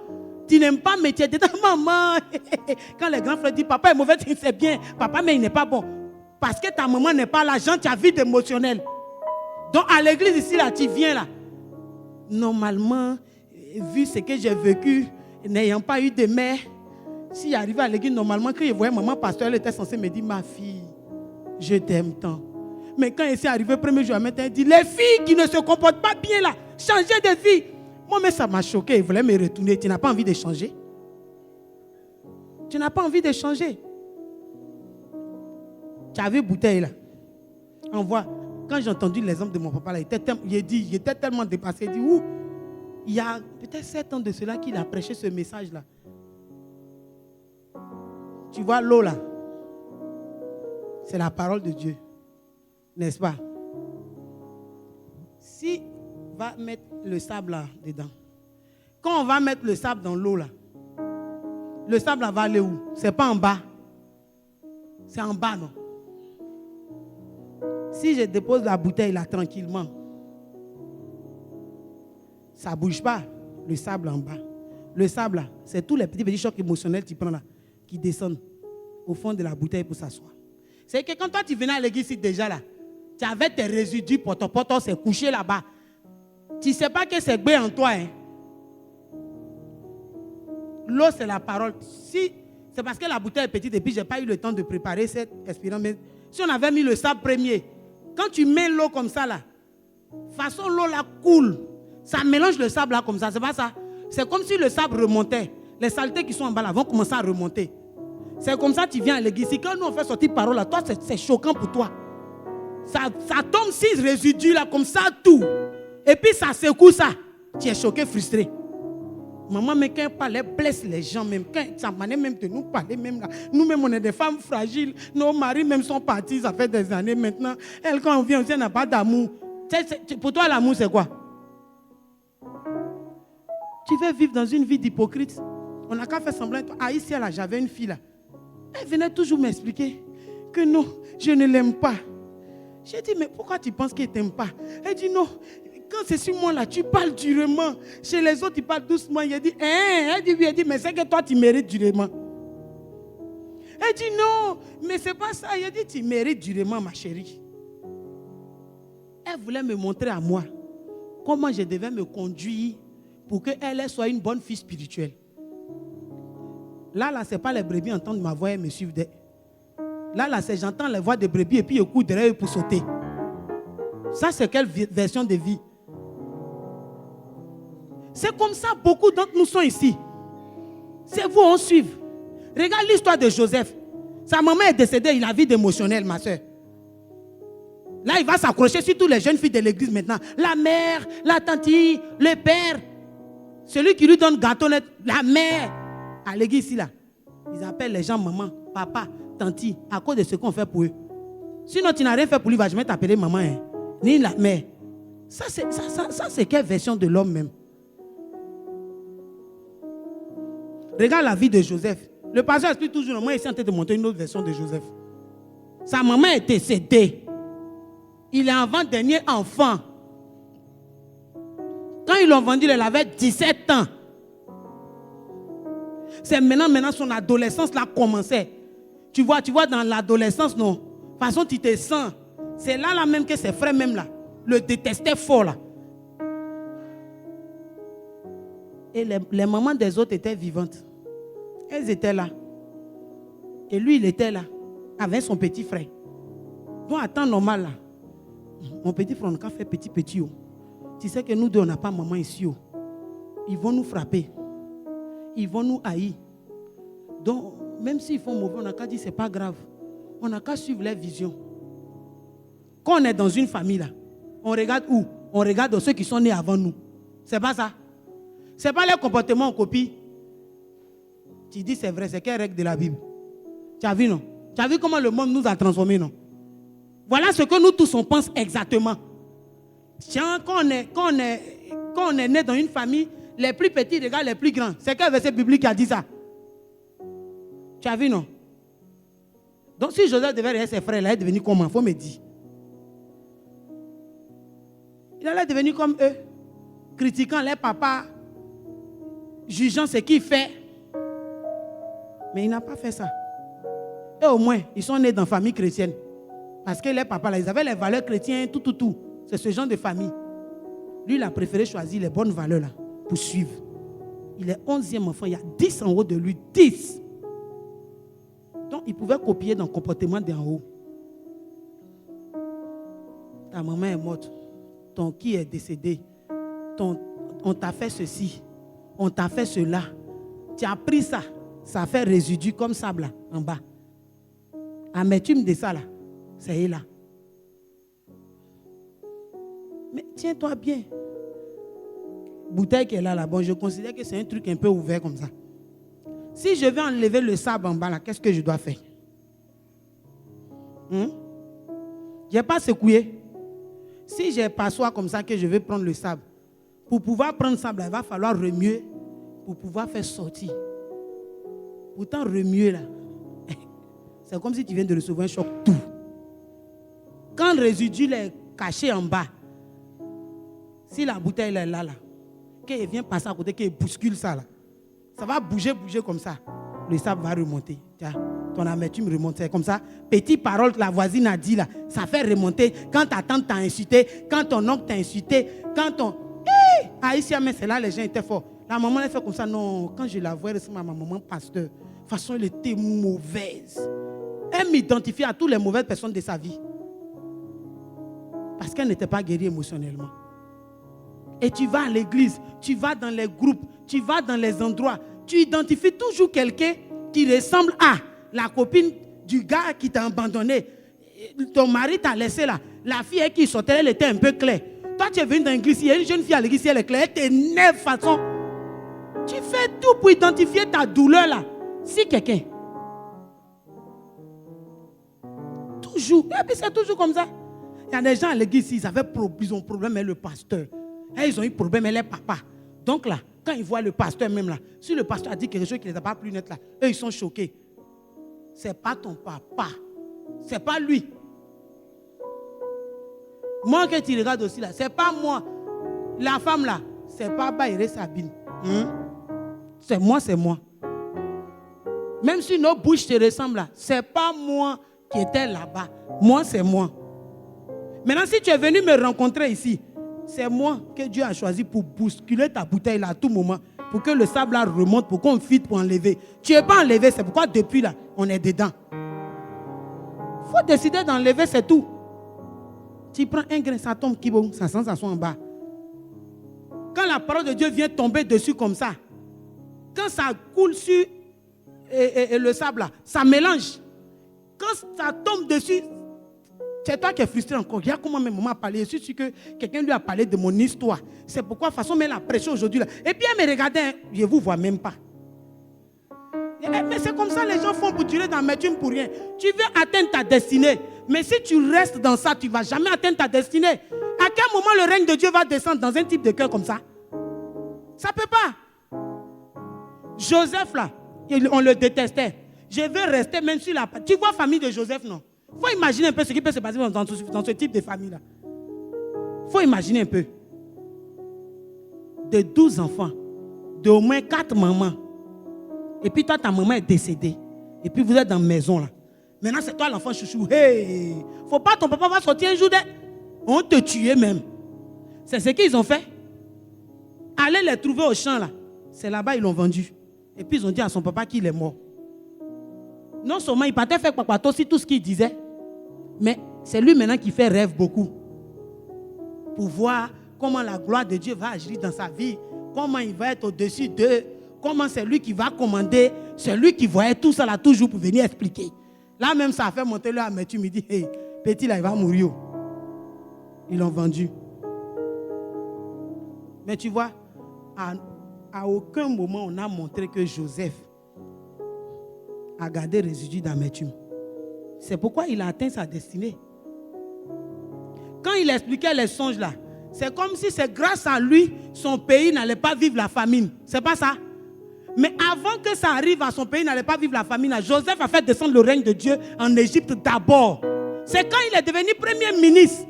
Tu n'aimes pas mais tu es dedans. Maman. Quand les grands frères disent papa est mauvais, c'est bien. Papa mais il n'est pas bon. Parce que ta maman n'est pas là, Jean, tu as vide émotionnel. Donc à l'église ici, là, tu viens là. Normalement, vu ce que j'ai vécu, n'ayant pas eu de mère, si j'arrivais à l'église, normalement, quand je voyais maman pasteur, elle était censée me dire, ma fille, je t'aime tant. Mais quand elle s'est arrivée, le premier jour, elle dit, les filles qui ne se comportent pas bien là, changez de vie. Moi, mais ça m'a choqué, elle voulait me retourner. Tu n'as pas envie de changer? Tu n'as pas envie de changer? Tu avais bouteille là. On voit, quand j'ai entendu l'exemple de mon papa là, il était tellement dépassé. Il dit, où? Il y a peut-être 7 ans de cela qu'il a prêché ce message là. Tu vois l'eau là, c'est la parole de Dieu. N'est-ce pas? Si on va mettre le sable là dedans, quand on va mettre le sable dans l'eau là, le sable là va aller où? C'est pas en bas. C'est en bas, non? Si je dépose la bouteille là tranquillement, ça ne bouge pas, le sable en bas. Le sable là, c'est tous les petits chocs émotionnels que tu prends là, qui descendent au fond de la bouteille pour s'asseoir. C'est que quand toi tu venais à l'église ici déjà là, tu avais tes résidus, poto, c'est couché là-bas. Tu ne sais pas que c'est gbé en toi. Hein? L'eau c'est la parole. Si, c'est parce que la bouteille est petite et puis je n'ai pas eu le temps de préparer cette expérience. Mais si on avait mis le sable premier, quand tu mets l'eau comme ça là, façon l'eau là coule, ça mélange le sable là comme ça, c'est pas ça. C'est comme si le sable remontait. Les saletés qui sont en bas là vont commencer à remonter. C'est comme ça que tu viens à l'église. Quand nous on fait sortir parole là, toi c'est choquant pour toi. Ça tombe 6 résidus là comme ça tout. Et puis ça secoue ça. Tu es choqué, frustré. Maman, mais quand elle parle, elle blesse les gens même. Quand ça manière même de nous parler même là. Nous-mêmes, on est des femmes fragiles. Nos maris même sont partis, ça fait des années maintenant. Elle, quand on vient, on n'a pas d'amour. Pour toi, l'amour, c'est quoi? Tu veux vivre dans une vie d'hypocrite. On n'a qu'à faire semblant. Ah, ici, là, j'avais une fille là. Elle venait toujours m'expliquer que non, je ne l'aime pas. J'ai dit, mais pourquoi tu penses qu'elle ne t'aime pas? Elle dit non. Quand c'est sur moi là, tu parles durement. Chez les autres, tu parles doucement. Il a dit, hein? Elle dit, oui, elle dit, mais c'est que toi, tu mérites durement. Elle dit, non, mais c'est pas ça. Il a dit, tu mérites durement, ma chérie. Elle voulait me montrer à moi comment je devais me conduire pour qu'elle soit une bonne fille spirituelle. Là, ce n'est pas les brebis entendent ma voix et me suivent. Là, c'est j'entends les voix des brebis et puis je cours derrière eux pour sauter. Ça, c'est quelle version de vie? C'est comme ça, beaucoup d'entre nous sont ici. C'est vous, on suit. Regarde l'histoire de Joseph. Sa maman est décédée, il a vie d'émotionnel, ma soeur. Là, il va s'accrocher sur toutes les jeunes filles de l'église maintenant. La mère, la tante, le père. Celui qui lui donne gâteau, la mère. À l'église ici, là, ils appellent les gens maman, papa, tante, à cause de ce qu'on fait pour eux. Sinon, tu n'as rien fait pour lui, il va jamais t'appeler maman, hein, ni la mère. Ça, c'est quelle version de l'homme même? Regarde la vie de Joseph. Le pasteur explique toujours, moi, ici en train de montrer une autre version de Joseph. Sa maman est décédée. Il est avant-dernier enfant. Quand ils l'ont vendu, il avait 17 ans. C'est maintenant son adolescence là commençait. Tu vois dans l'adolescence, non? De toute façon, tu te sens. C'est là même que ses frères même là le détestaient fort là. Et les mamans des autres étaient vivantes. Elles étaient là. Et lui, il était là, avec son petit frère. Donc, à temps normal, là, mon petit frère, on a fait petit. Oh. Tu sais que nous deux, on n'a pas maman ici. Oh. Ils vont nous frapper. Ils vont nous haïr. Donc, même s'ils font mauvais, on n'a qu'à dire c'est pas grave. On n'a qu'à suivre leur vision. Quand on est dans une famille, là, on regarde où? On regarde ceux qui sont nés avant nous. C'est pas ça. C'est pas leur comportement en copie. Tu dis c'est vrai, c'est quelle règle de la Bible? Tu as vu, non? Tu as vu comment le monde nous a transformés, non? Voilà ce que nous tous on pense exactement. Tiens, quand on est né dans une famille, les plus petits regardent les plus grands. C'est quel verset biblique qui a dit ça? Tu as vu, non? Donc si Joseph devait rester ses frères, il allait devenir comment? Il faut me dire. Il allait devenir comme eux, critiquant les papas, jugeant ce qu'il fait. Mais il n'a pas fait ça. Et au moins, ils sont nés dans une famille chrétienne. Parce que les papas, là, ils avaient les valeurs chrétiennes, tout. C'est ce genre de famille. Lui, il a préféré choisir les bonnes valeurs là, pour suivre. Il est 11e enfant, il y a 10 en haut de lui. 10. Donc, il pouvait copier dans le comportement d'en haut. Ta maman est morte. Ton qui est décédé. On t'a fait ceci. On t'a fait cela. Tu as pris ça. Ça fait résidu comme sable là, en bas. Amertume de ça là. C'est là. Mais tiens-toi bien. Bouteille qui est là, bon, je considère que c'est un truc un peu ouvert comme ça. Si je vais enlever le sable en bas là, qu'est-ce que je dois faire? Je n'ai pas secoué. Si j'ai passoire comme ça que je vais prendre le sable, pour pouvoir prendre le sable, il va falloir remuer pour pouvoir faire sortir. Pourtant, remuer là, c'est comme si tu viens de recevoir un choc tout. Quand le résidu est caché en bas, si la bouteille est là, qu'elle vient passer à côté, qu'elle bouscule ça là, ça va bouger comme ça. Le sable va remonter. Tiens, ton amertume remonte. C'est comme ça. Petite parole que la voisine a dit là, ça fait remonter. Quand ta tante t'a insulté, quand ton oncle t'a insulté, quand ton... Haïtia, mais c'est là les gens étaient forts. La maman elle fait comme ça. Non, quand je la vois, elle ressemble à ma maman pasteur. De toute façon, elle était mauvaise. Elle m'identifiait à toutes les mauvaises personnes de sa vie. Parce qu'elle n'était pas guérie émotionnellement. Et tu vas à l'église, tu vas dans les groupes, tu vas dans les endroits, tu identifies toujours quelqu'un qui ressemble à la copine du gars qui t'a abandonné. Ton mari t'a laissé là. La fille qui sortait, elle était un peu claire. Toi, tu es venu dans l'église, il y a une jeune fille à l'église, elle est claire, elle t'énerve façon. Tu fais tout pour identifier ta douleur là. Si quelqu'un. Toujours. Et puis c'est toujours comme ça. Il y a des gens à l'église, ils ont problème avec le pasteur. Et ils ont eu problème avec les papas. Donc là, quand ils voient le pasteur même là, si le pasteur a dit quelque chose qui ne les a pas plu net là, eux ils sont choqués. Ce n'est pas ton papa. Ce n'est pas lui. Moi que tu regardes aussi là, ce n'est pas moi. La femme là, ce n'est pas Baïré Sabine. C'est moi, c'est moi. Même si nos bouches se ressemblent là, ce n'est pas moi qui étais là-bas. Moi, c'est moi. Maintenant, si tu es venu me rencontrer ici, c'est moi que Dieu a choisi pour bousculer ta bouteille là à tout moment, pour que le sable là remonte, pour qu'on fitte pour enlever. Tu n'es pas enlevé, c'est pourquoi depuis là, on est dedans. Il faut décider d'enlever, c'est tout. Tu prends un grain, ça tombe, ça sent, ça soit en bas. Quand la parole de Dieu vient tomber dessus comme ça, quand ça coule sur et le sable là, ça mélange. Quand ça tombe dessus, c'est toi qui es frustré encore. Regarde comment ma maman a parlé. Je suis sûr que quelqu'un lui a parlé de mon histoire. C'est pourquoi, de toute façon, elle a prêché aujourd'hui. Là. Et puis elle me regardait, je ne vous vois même pas. Mais c'est comme ça, les gens font pour tirer dans l'amertume pour rien. Tu veux atteindre ta destinée. Mais si tu restes dans ça, tu ne vas jamais atteindre ta destinée. À quel moment le règne de Dieu va descendre dans un type de cœur comme ça? Ça ne peut pas. Joseph, là, on le détestait. Je veux rester même sur la... Tu vois la famille de Joseph, non? Il faut imaginer un peu ce qui peut se passer dans ce type de famille-là. Il faut imaginer un peu. De 12 enfants, de au moins 4 mamans. Et puis toi, ta maman est décédée. Et puis vous êtes dans la maison là. Maintenant, c'est toi l'enfant chouchou. Hey! Faut pas, ton papa va sortir un jour de... On te tuer même. C'est ce qu'ils ont fait. Allez les trouver au champ là. C'est là-bas ils l'ont vendu. Et puis ils ont dit à son papa qu'il est mort. Non seulement il partait faire papato aussi tout ce qu'il disait, mais c'est lui maintenant qui fait rêve beaucoup. Pour voir comment la gloire de Dieu va agir dans sa vie, comment il va être au-dessus d'eux, comment c'est lui qui va commander, c'est lui qui voyait tout ça là toujours pour venir expliquer. Là même ça a fait monter leur amertume, il dit, hey, petit là il va mourir. Ils l'ont vendu. Mais tu vois, à aucun moment on a montré que Joseph a gardé résidu d'amertume. C'est pourquoi il a atteint sa destinée. Quand il expliquait les songes là, c'est comme si c'est grâce à lui, son pays n'allait pas vivre la famine. C'est pas ça? Mais avant que ça arrive à son pays n'allait pas vivre la famine, Joseph a fait descendre le règne de Dieu en Égypte d'abord. C'est quand il est devenu premier ministre.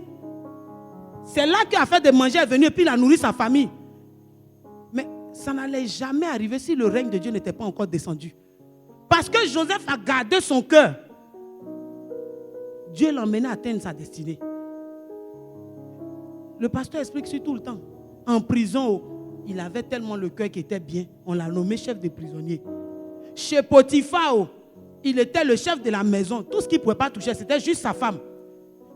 C'est là qu'il a fait de manger, est venu et puis il a nourri sa famille. Mais ça n'allait jamais arriver si le règne de Dieu n'était pas encore descendu. Parce que Joseph a gardé son cœur. Dieu l'emmenait à atteindre sa destinée. Le pasteur explique ça tout le temps. En prison, il avait tellement le cœur qui était bien. On l'a nommé chef de prisonnier. Chez Potiphar, il était le chef de la maison. Tout ce qu'il ne pouvait pas toucher, c'était juste sa femme.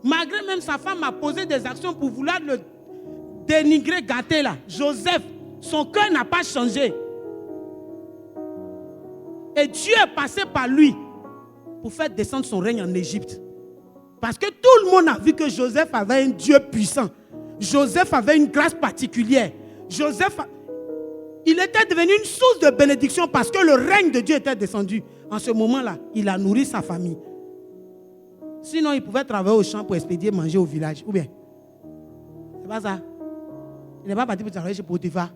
Malgré même sa femme a posé des actions pour vouloir le dénigrer, gâter là. Joseph, son cœur n'a pas changé. Et Dieu est passé par lui pour faire descendre son règne en Égypte. Parce que tout le monde a vu que Joseph avait un Dieu puissant. Joseph avait une grâce particulière. Il était devenu une source de bénédiction parce que le règne de Dieu était descendu. En ce moment-là, il a nourri sa famille. Sinon, il pouvait travailler au champ pour expédier manger au village. Ou bien, c'est pas ça. Il n'est pas parti pour travailler chez Potiphar.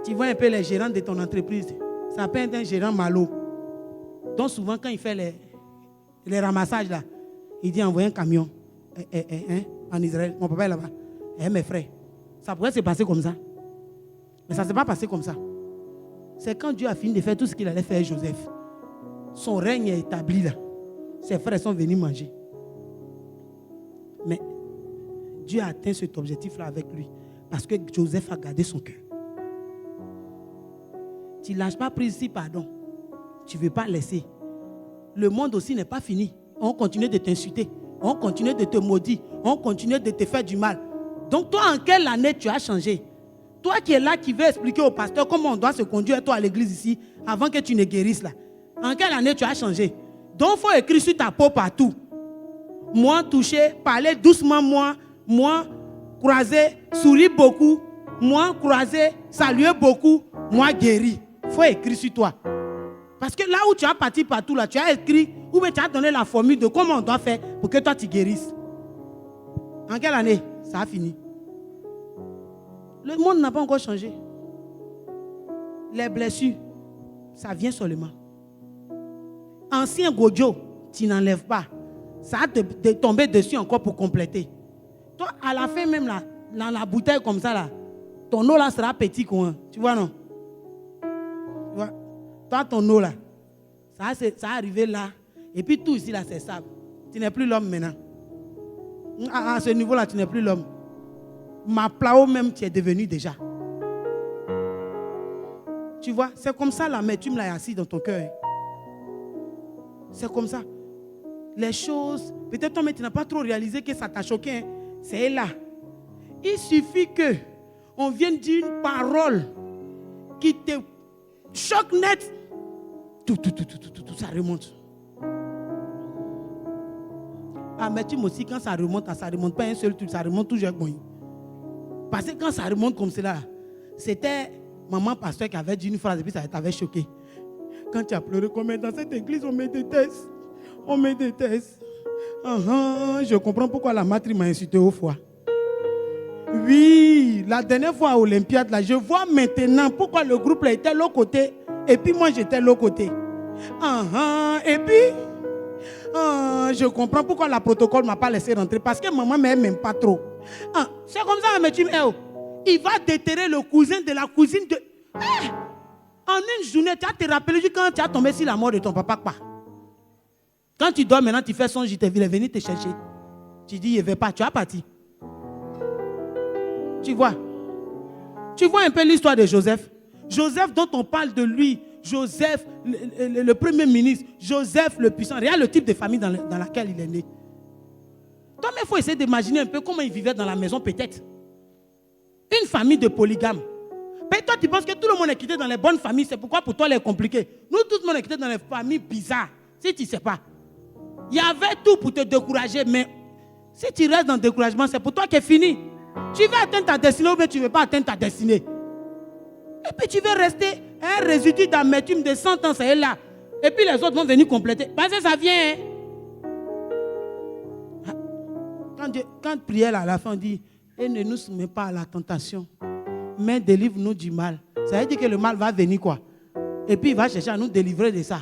Tu vois un peu les gérants de ton entreprise. Ça peut être un gérant malo. Donc souvent, quand il fait les ramassages là, il dit envoyer un camion en Israël. Mon papa est là-bas. Mes frères. Ça pourrait se passer comme ça. Mais ça ne s'est pas passé comme ça. C'est quand Dieu a fini de faire tout ce qu'il allait faire à Joseph. Son règne est établi là. Ses frères sont venus manger. Mais Dieu a atteint cet objectif-là avec lui. Parce que Joseph a gardé son cœur. Tu ne lâches pas prise ici, pardon. Tu ne veux pas laisser. Le monde aussi n'est pas fini. On continue de t'insulter. On continue de te maudire. On continue de te faire du mal. Donc toi, en quelle année tu as changé? Toi qui es là, qui veux expliquer au pasteur comment on doit se conduire toi à l'église ici, avant que tu ne guérisses là. En quelle année tu as changé? Donc il faut écrire sur ta peau partout. Moi touché, parler doucement, moi croisé, sourire beaucoup, moi croisé, saluer beaucoup, moi guéri. Il faut écrire sur toi. Parce que là où tu as parti partout, là, tu as écrit, ou bien tu as donné la formule de comment on doit faire pour que toi tu guérisses. En quelle année? Ça a fini. Le monde n'a pas encore changé. Les blessures, ça vient seulement. Ancien Gojo, tu n'enlèves pas. Ça va te tomber dessus encore pour compléter. Toi, à la fin même, là, dans la bouteille comme ça, là, ton eau là sera petit. Tu vois, non? Tu vois? Toi, ton eau là, ça va arriver là. Et puis tout ici, là, c'est sable. Tu n'es plus l'homme maintenant. À ce niveau-là, tu n'es plus l'homme. Ma plao même, tu es devenu déjà. Tu vois, c'est comme ça l'amertume là est assise dans ton cœur. C'est comme ça. Les choses, peut-être toi, mais tu n'as pas trop réalisé que ça t'a choqué. Hein. C'est là. Il suffit que on vienne dire une parole qui te choque net. Tout, ça remonte. Amertume aussi, quand ça remonte pas un seul truc, ça remonte toujours bon. Parce que quand ça remonte comme cela, c'était maman pasteur qui avait dit une phrase et puis ça t'avait choqué. Quand tu as pleuré comme dans cette église, on me déteste. On me déteste. Je comprends pourquoi la matrie m'a insulté au foie. Oui, la dernière fois à Olympiade, là, je vois maintenant pourquoi le groupe là était de l'autre côté et puis moi j'étais de l'autre côté. Et puis, je comprends pourquoi la protocole ne m'a pas laissé rentrer parce que maman ne m'aime même pas trop. C'est comme ça, mais tu me dis, il va déterrer le cousin de la cousine de... En une journée, tu as te rappelé quand tu as tombé sur la mort de ton papa, quoi. Quand tu dors maintenant, tu fais songe, il est venu te chercher. Tu dis, il ne veut pas, tu as parti. Tu vois un peu l'histoire de Joseph. Joseph dont on parle de lui, Joseph, le premier ministre, Joseph le puissant. Regarde le type de famille dans laquelle il est né. Toi-même, il faut essayer d'imaginer un peu comment il vivait dans la maison peut-être. Une famille de polygames. Mais toi, tu penses que tout le monde est quitté dans les bonnes familles. C'est pourquoi pour toi, elle est compliquée. Nous, tout le monde est quitté dans les familles bizarres. Si tu ne sais pas. Il y avait tout pour te décourager. Mais si tu restes dans le découragement, c'est pour toi qui est fini. Tu veux atteindre ta destinée ou bien tu ne veux pas atteindre ta destinée. Et puis tu veux rester un résidu d'amertume de 100 ans, c'est là. Et puis les autres vont venir compléter. Parce que ça vient. Hein? Quand prière à la fin, on dit, et ne nous soumets pas à la tentation, mais délivre-nous du mal. Ça veut dire que le mal va venir quoi. Et puis il va chercher à nous délivrer de ça.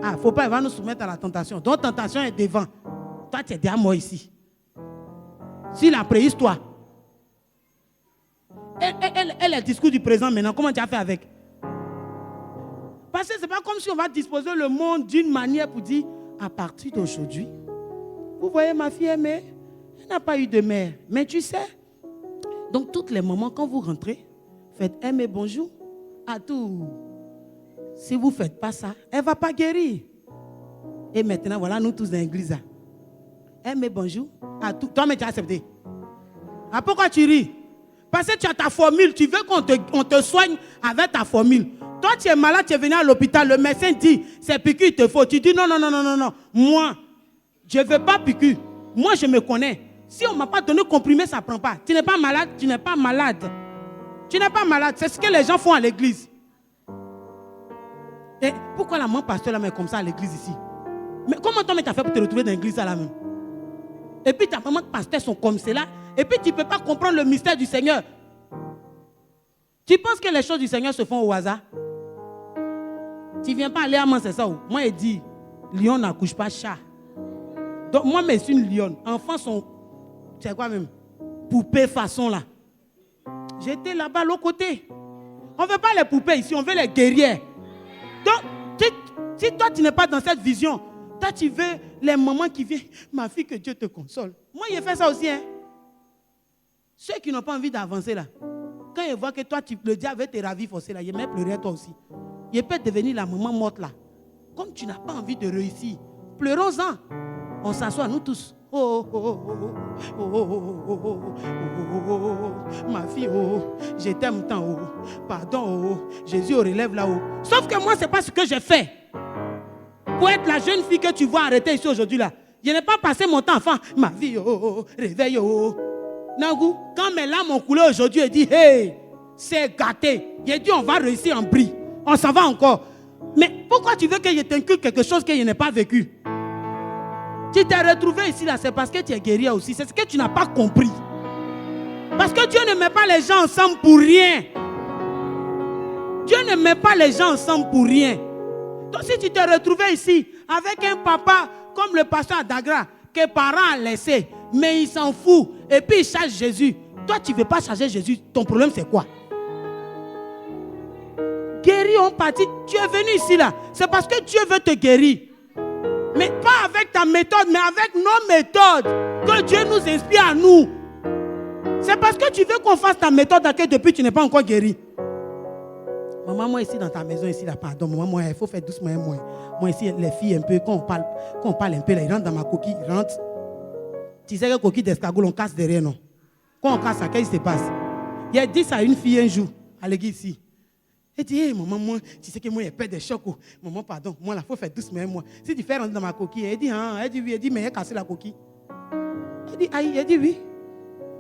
Ah, il ne faut pas, il va nous soumettre à la tentation. Donc tentation est devant. Toi, tu es déjà mort ici. S'il a préhistoire. Et le discours du présent maintenant, comment tu as fait avec? Parce que ce n'est pas comme si on va disposer le monde d'une manière pour dire, à partir d'aujourd'hui, vous voyez ma fille aimée, elle n'a pas eu de mère. Mais tu sais, donc tous les moments quand vous rentrez, faites aimer bonjour à tout. Si vous ne faites pas ça, elle ne va pas guérir. Et maintenant, voilà nous tous dans l'église. Aimer bonjour à tout. Toi-même tu as accepté. Ah, pourquoi tu ris? Parce que tu as ta formule, tu veux qu'on te soigne avec ta formule. Toi, tu es malade, tu es venu à l'hôpital, le médecin dit, c'est piqûre, il te faut. Tu dis, non. Moi, je ne veux pas piqûre. Moi, je me connais. Si on ne m'a pas donné comprimé, ça ne prend pas. Tu n'es pas malade, tu n'es pas malade. Tu n'es pas malade. C'est ce que les gens font à l'église. Et pourquoi la maman pasteur là, mais comme ça à l'église ici? Mais comment toi, tu as fait pour te retrouver dans l'église là même? Et puis ta maman pasteur sont comme cela. Et puis tu ne peux pas comprendre le mystère du Seigneur. Tu penses que les choses du Seigneur se font au hasard? Tu ne viens pas aller à moi, c'est ça. Moi, il dit, lion n'accouche pas chat. Donc moi, mais je suis une lionne. Enfants sont, c'est quoi même? Poupées façon là. J'étais là-bas l'autre côté. On ne veut pas les poupées ici, on veut les guerrières. Donc, si toi, tu n'es pas dans cette vision, toi, tu veux les mamans qui viennent, ma fille, que Dieu te console. Moi, j'ai fait ça aussi, hein. Ceux qui n'ont pas envie d'avancer là, quand ils voient que toi, le diable veut te ravir forcer là, il met pleurer toi aussi. Il peut devenir la maman morte là. Comme tu n'as pas envie de réussir, pleurons-en. On s'assoit, nous tous. Ma fille, je t'aime tant, pardon, Jésus relève là-haut. Sauf que moi, ce n'est pas ce que j'ai fait. Pour être la jeune fille que tu vois arrêter ici aujourd'hui là, je n'ai pas passé mon temps, enfin, ma vie, réveille, Nangou, quand mes larmes ont coulé aujourd'hui, il dit, hey, c'est gâté. Il dit, on va réussir en brie. On s'en va encore. Mais pourquoi tu veux que je t'inculque quelque chose que je n'ai pas vécu? Tu t'es retrouvé ici là, c'est parce que tu es guéri aussi. C'est ce que tu n'as pas compris. Parce que Dieu ne met pas les gens ensemble pour rien. Dieu ne met pas les gens ensemble pour rien. Donc si tu t'es retrouvé ici avec un papa comme le pasteur Adagra, que parents a laissé, mais il s'en fout, et puis il charge Jésus. Toi, tu ne veux pas charger Jésus. Ton problème, c'est quoi? Guéri, on partit. Tu es venu ici là. C'est parce que Dieu veut te guérir. Mais pas avec ta méthode, mais avec nos méthodes. Que Dieu nous inspire à nous. C'est parce que tu veux qu'on fasse ta méthode que depuis tu n'es pas encore guéri. Maman, moi ici dans ta maison, ici là, pardon, maman, moi, il faut faire doucement. Moi ici, les filles, un peu, quand on parle un peu, là, ils rentrent dans ma coquille, ils rentrent. Tu sais que coquille d'escargot, on casse derrière, non? Quand on casse ça, qu'est-ce qui se passe? Il a dit ça à une fille un jour, à l'église ici. Elle dit, hey, maman, moi, tu sais que moi, il y a peur de choc. Maman, pardon, moi, là, il faut faire doucement, moi. Si tu fais rentrer dans ma coquille, elle dit, hein, elle dit oui, elle dit, mais elle a cassé la coquille. Elle dit, aïe, elle dit oui.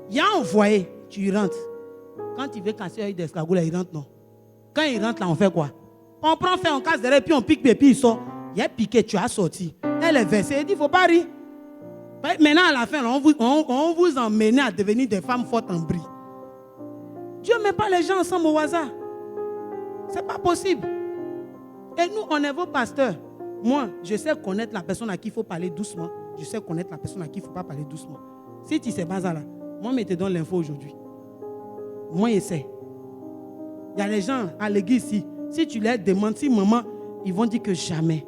Il y a envoyé, tu rentres. Quand tu veux casser l'œil d'escargot, là, il rentre, non? Quand il rentre, là, on fait quoi? On prend fait, on casse derrière, puis on pique, puis il sort. Il a piqué, tu as sorti. Elle est versée, elle dit, il ne faut pas rire. Maintenant, à la fin, là, on vous emmène à devenir des femmes fortes en brie. Dieu ne met pas les gens ensemble au hasard. Ce n'est pas possible. Et nous, on est vos pasteurs. Moi, je sais connaître la personne à qui il faut parler doucement. Je sais connaître la personne à qui il ne faut pas parler doucement. Si tu sais pas ça là, moi, je te donne l'info aujourd'hui. Moi, je sais. Il y a les gens à l'église ici. Si tu leur demandes, si maman, ils vont dire que jamais.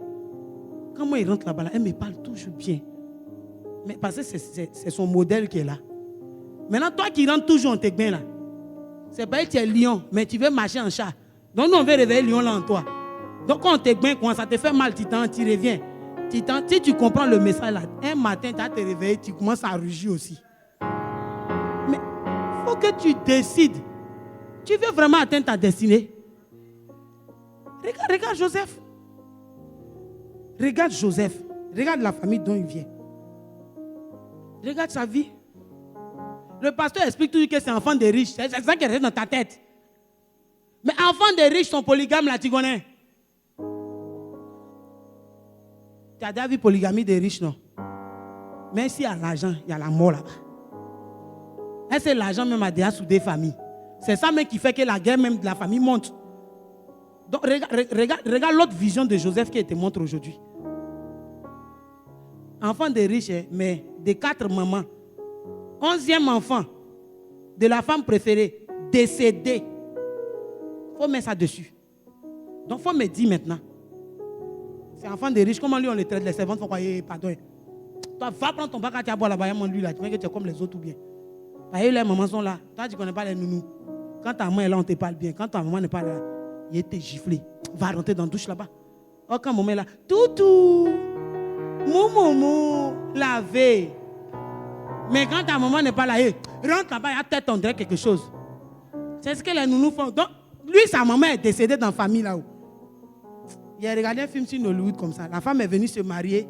Quand moi, ils rentrent là-bas, là, elle me parle toujours bien. Mais parce que c'est son modèle qui est là. Maintenant, toi qui rentres toujours en tes bains là, c'est pas que tu es lion, mais tu veux marcher en chat. Donc nous, on veut réveiller le lion là en toi. Donc quand on te gagne, quand ça te fait mal, tu reviens. Si tu comprends le message là, un matin, tu vas te réveiller, tu commences à rugir aussi. Mais il faut que tu décides. Tu veux vraiment atteindre ta destinée? Regarde Joseph. Regarde Joseph. Regarde la famille dont il vient. Regarde sa vie. Le pasteur explique toujours que c'est enfant de riches. C'est ça qui reste dans ta tête. Mais enfants de riches sont polygames là, tu connais? Tu as déjà vu polygamie des riches, non? Mais s'il y a l'argent, il y a la mort là-bas. Et c'est l'argent même a déjà soudé famille. C'est ça même qui fait que la guerre même de la famille monte. Donc regarde l'autre vision de Joseph qui te montre aujourd'hui. Enfant de riches, mais de 4 mamans. 11e enfant de la femme préférée, décédé. Il faut mettre ça dessus. Donc il faut me dire maintenant. C'est enfant de riches, comment lui on le traite, les servantes, faut croire, pardon. Toi, va prendre ton bac à boire là-bas, lui là, tu vois que tu es comme les autres ou bien. Parce que les mamans sont là. Toi, tu ne connais pas les nounous. Quand ta maman est là, on te parle bien. Quand ta maman n'est pas là, il était giflé. Va rentrer dans la douche là-bas. Oh, quand maman est là, toutou, mou, laver. Mais quand ta maman n'est pas là, rentre là-bas, il y a peut-être on dirait quelque chose. C'est ce que les nounous font. Donc, lui, sa maman est décédée dans la famille là-haut. Il a regardé un film sur Hollywood comme ça. La femme est venue se marier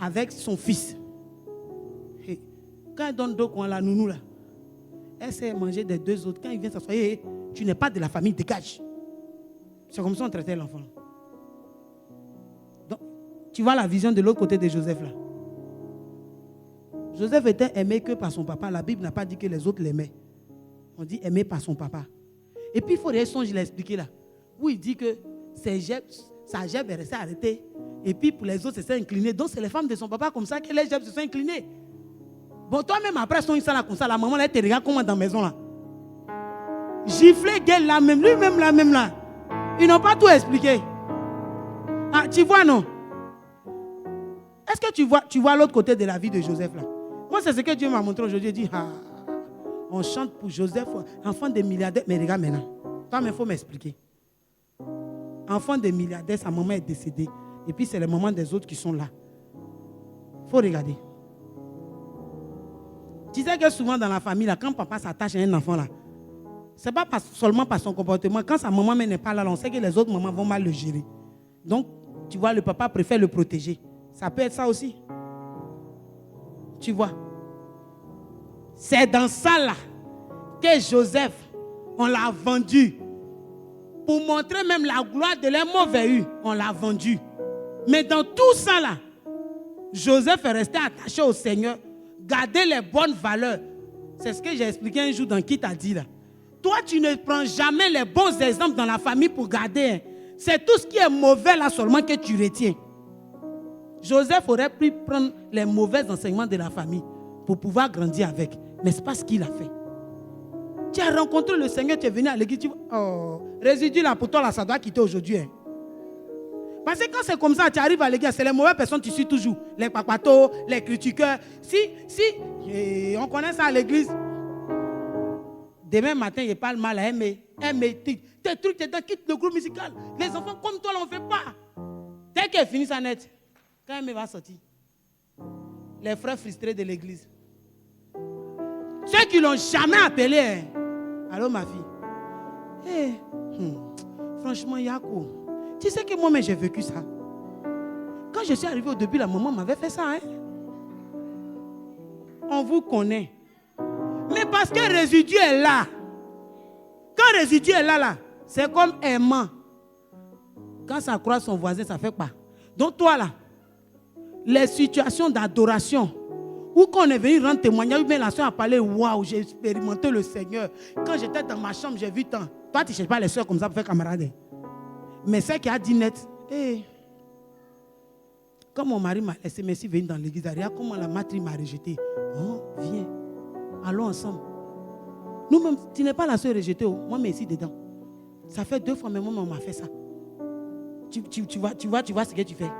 avec son fils. Et quand elle donne 2 coins à la nounou là, elle sait manger des 2 autres. Quand il vient s'asseoir, tu n'es pas de la famille, dégage. C'est comme ça qu'on traitait l'enfant. Donc, tu vois la vision de l'autre côté de Joseph là. Joseph était aimé que par son papa. La Bible n'a pas dit que les autres l'aimaient. On dit aimé par son papa. Et puis il faut réagir, je l'ai expliqué là. Où il dit que sa gèbe est restée arrêtée. Et puis pour les autres, c'est incliné. Donc c'est les femmes de son papa comme ça que les gèbes se sont inclinées. Bon, toi-même après, son là comme ça, la maman là, te regarde comment dans la maison là. Gifler, gueule là même, lui-même là même là. Ils n'ont pas tout expliqué. Ah, tu vois non? Est-ce que tu vois l'autre côté de la vie de Joseph là? Moi, c'est ce que Dieu m'a montré aujourd'hui. Il dit, on chante pour Joseph, enfant de milliardaire. Mais regarde maintenant, toi, il faut m'expliquer. Enfant de milliardaire, sa maman est décédée. Et puis, c'est les mamans des autres qui sont là. Il faut regarder. Tu sais que souvent dans la famille, là, quand papa s'attache à un enfant, là, ce n'est pas seulement par son comportement. Quand sa maman n'est pas là, on sait que les autres mamans vont mal le gérer. Donc, tu vois, le papa préfère le protéger. Ça peut être ça aussi. Tu vois. C'est dans ça là que Joseph, on l'a vendu. Pour montrer même la gloire de leur mauvais eu, on l'a vendu. Mais dans tout ça là, Joseph est resté attaché au Seigneur, garder les bonnes valeurs. C'est ce que j'ai expliqué un jour dans qui t'a dit là. Toi, tu ne prends jamais les bons exemples dans la famille pour garder. Hein. C'est tout ce qui est mauvais là seulement que tu retiens. Joseph aurait pu prendre les mauvais enseignements de la famille pour pouvoir grandir avec. Mais ce n'est pas ce qu'il a fait. Tu as rencontré le Seigneur, tu es venu à l'église, tu résidu là pour toi, là, ça doit quitter aujourd'hui. Hein. Parce que quand c'est comme ça, tu arrives à l'église, c'est les mauvaises personnes que tu suis toujours. Les papatos, les critiqueurs. Si on connaît ça à l'église, demain matin, il parle mal à aimer. Tes trucs, quitte le groupe musical. Les enfants comme toi, on ne fait pas. Dès qu'elle finit sa net, quand elle va sortir, les frères frustrés de l'église. Ceux qui ne l'ont jamais appelé. Hein. Allô, ma fille. Franchement, Yako, tu sais que moi-même, j'ai vécu ça. Quand je suis arrivé au début, la maman m'avait fait ça. Hein. On vous connaît. Mais parce que le résidu est là. Quand le résidu est là, c'est comme aimant. Quand ça croise son voisin, ça fait quoi? Donc toi, là, les situations d'adoration, ou quand on est venu rendre témoignage, ou bien la soeur a parlé, waouh, j'ai expérimenté le Seigneur. Quand j'étais dans ma chambre, j'ai vu tant. Toi, tu ne cherches pas les soeurs comme ça pour faire camarade. Mais celle qui a dit net, quand mon mari m'a laissé, merci, venir dans l'église, regarde comment la matrie m'a rejeté. Oh, viens, allons ensemble. Nous-mêmes, tu n'es pas la soeur rejetée, moi, mais ici dedans. Ça fait 2 fois, mais moi, on m'a fait ça. Tu vois ce que tu fais.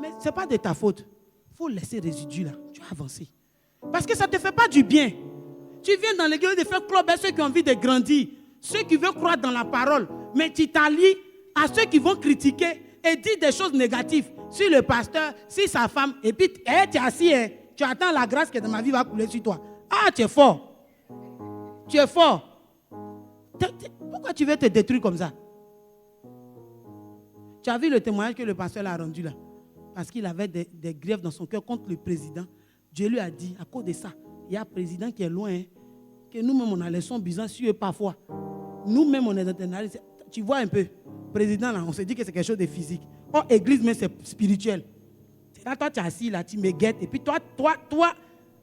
Mais ce n'est pas de ta faute. Il faut laisser résidu là. Tu as avancé. Parce que ça ne te fait pas du bien. Tu viens dans l'église de faire club à ceux qui ont envie de grandir. Ceux qui veulent croire dans la parole. Mais tu t'allies à ceux qui vont critiquer et dire des choses négatives sur le pasteur, sur sa femme. Et puis, tu es assis, tu attends la grâce que dans ma vie va couler sur toi. Ah, tu es fort. Tu es fort. Pourquoi tu veux te détruire comme ça? Tu as vu le témoignage que le pasteur a rendu là? Parce qu'il avait des griefs dans son cœur contre le président. Dieu lui a dit, à cause de ça, il y a un président qui est loin, que nous-mêmes on a les sons bizarres sur eux parfois. Nous-mêmes on est dans tes analyses. Tu vois un peu, président là, on se dit que c'est quelque chose de physique. Oh, église, mais c'est spirituel. C'est là, toi tu es assis là, tu me guettes. Et puis toi,